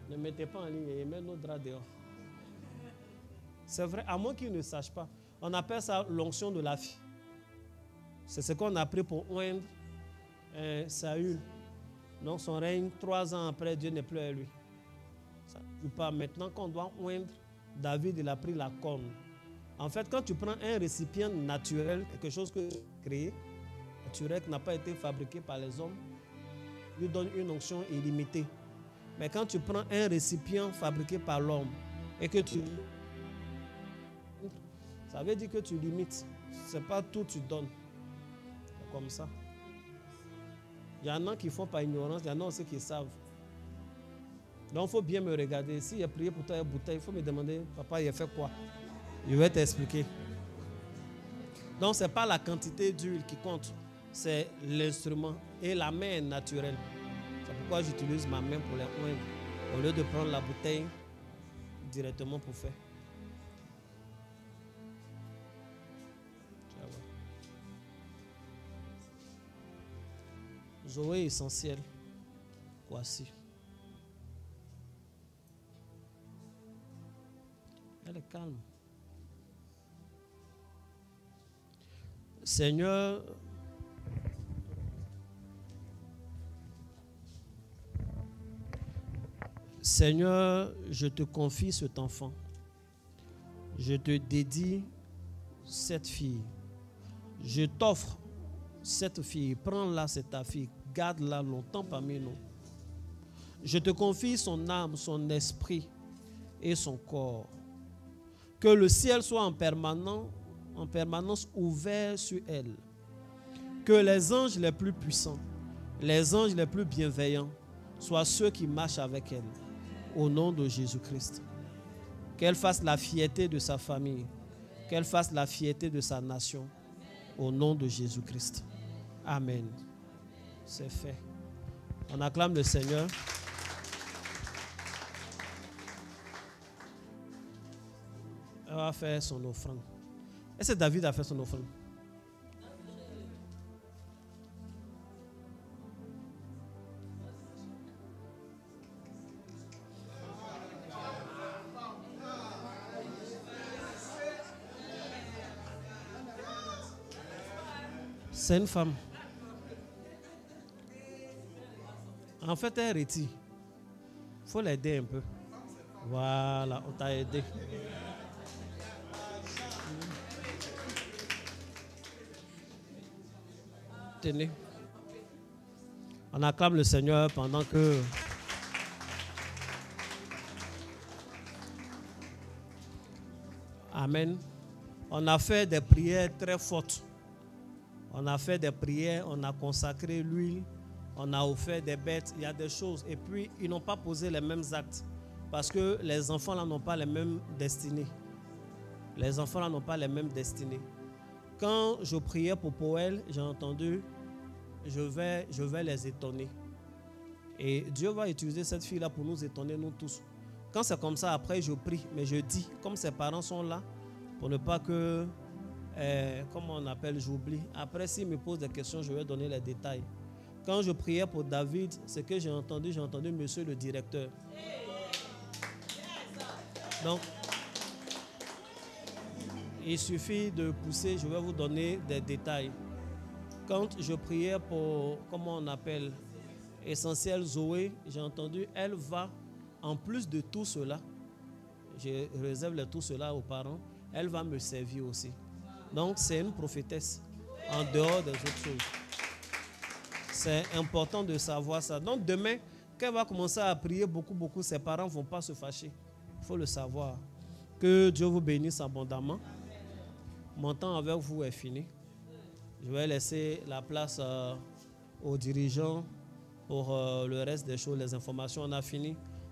Ne mettez pas en ligne et mettez nos draps dehors. C'est vrai, à moins qu'il ne sache pas. On appelle ça l'onction de la fille. C'est ce qu'on a pris pour oindre Saül. Donc son règne, 3 ans après, Dieu n'est plus à lui. Ça ne dit pas. Maintenant qu'on doit oindre, David, il a pris la corne. En fait, quand tu prends un récipient naturel, quelque chose que tu as créé, naturel, qui n'a pas été fabriqué par les hommes, lui donne une onction illimitée. Mais quand tu prends un récipient fabriqué par l'homme et que tu... Ça veut dire que tu limites. Ce n'est pas tout que tu donnes. C'est comme ça. Il y en a qui font par ignorance, il y en a aussi qui savent. Donc il faut bien me regarder. Si j'ai prié pour toi une bouteille, il faut me demander, papa, il a fait quoi? Je vais t'expliquer. Donc ce n'est pas la quantité d'huile qui compte, c'est l'instrument. Et la main est naturelle. C'est pourquoi j'utilise ma main pour les oindre, au lieu de prendre la bouteille directement pour faire. Zoé Essentiel. Voici. Elle est calme. Seigneur, je te confie cet enfant. Je te dédie cette fille. Je t'offre cette fille. Prends-la, c'est ta fille. Garde-la longtemps parmi nous. Je te confie son âme, son esprit et son corps. Que le ciel soit en permanence ouvert sur elle. Que les anges les plus puissants, les anges les plus bienveillants soient ceux qui marchent avec elle. Au nom de Jésus-Christ. Qu'elle fasse la fierté de sa famille. Qu'elle fasse la fierté de sa nation. Au nom de Jésus-Christ. Amen. C'est fait. On acclame le Seigneur. Elle va faire son offrande. Est-ce que David a fait son offrande? C'est une femme. En fait, elle retire. Il faut l'aider un peu. Voilà, on t'a aidé. Tenez. On acclame le Seigneur pendant que... Amen. On a fait des prières très fortes. On a fait des prières, on a consacré l'huile, on a offert des bêtes, il y a des choses. Et puis, ils n'ont pas posé les mêmes actes. Parce que les enfants là n'ont pas les mêmes destinées. Les enfants là n'ont pas les mêmes destinées. Quand je priais pour Poël, j'ai entendu, je vais les étonner. Et Dieu va utiliser cette fille-là pour nous étonner, nous tous. Quand c'est comme ça, après je prie, mais je dis, comme ses parents sont là, pour ne pas que... comment on appelle, j'oublie. Après, s'il me pose des questions, je vais donner les détails. Quand je priais pour David, ce que j'ai entendu monsieur le directeur. Donc, il suffit de pousser, je vais vous donner des détails. Quand je priais pour, comment on appelle, Essentiel Zoé, j'ai entendu, elle va, en plus de tout cela, je réserve tout cela aux parents, elle va me servir aussi. Donc, c'est une prophétesse en dehors des autres choses. C'est important de savoir ça. Donc, demain, quand elle va commencer à prier beaucoup, ses parents ne vont pas se fâcher. Il faut le savoir. Que Dieu vous bénisse abondamment. Mon temps avec vous est fini. Je vais laisser la place aux dirigeants pour le reste des choses, les informations. On a fini.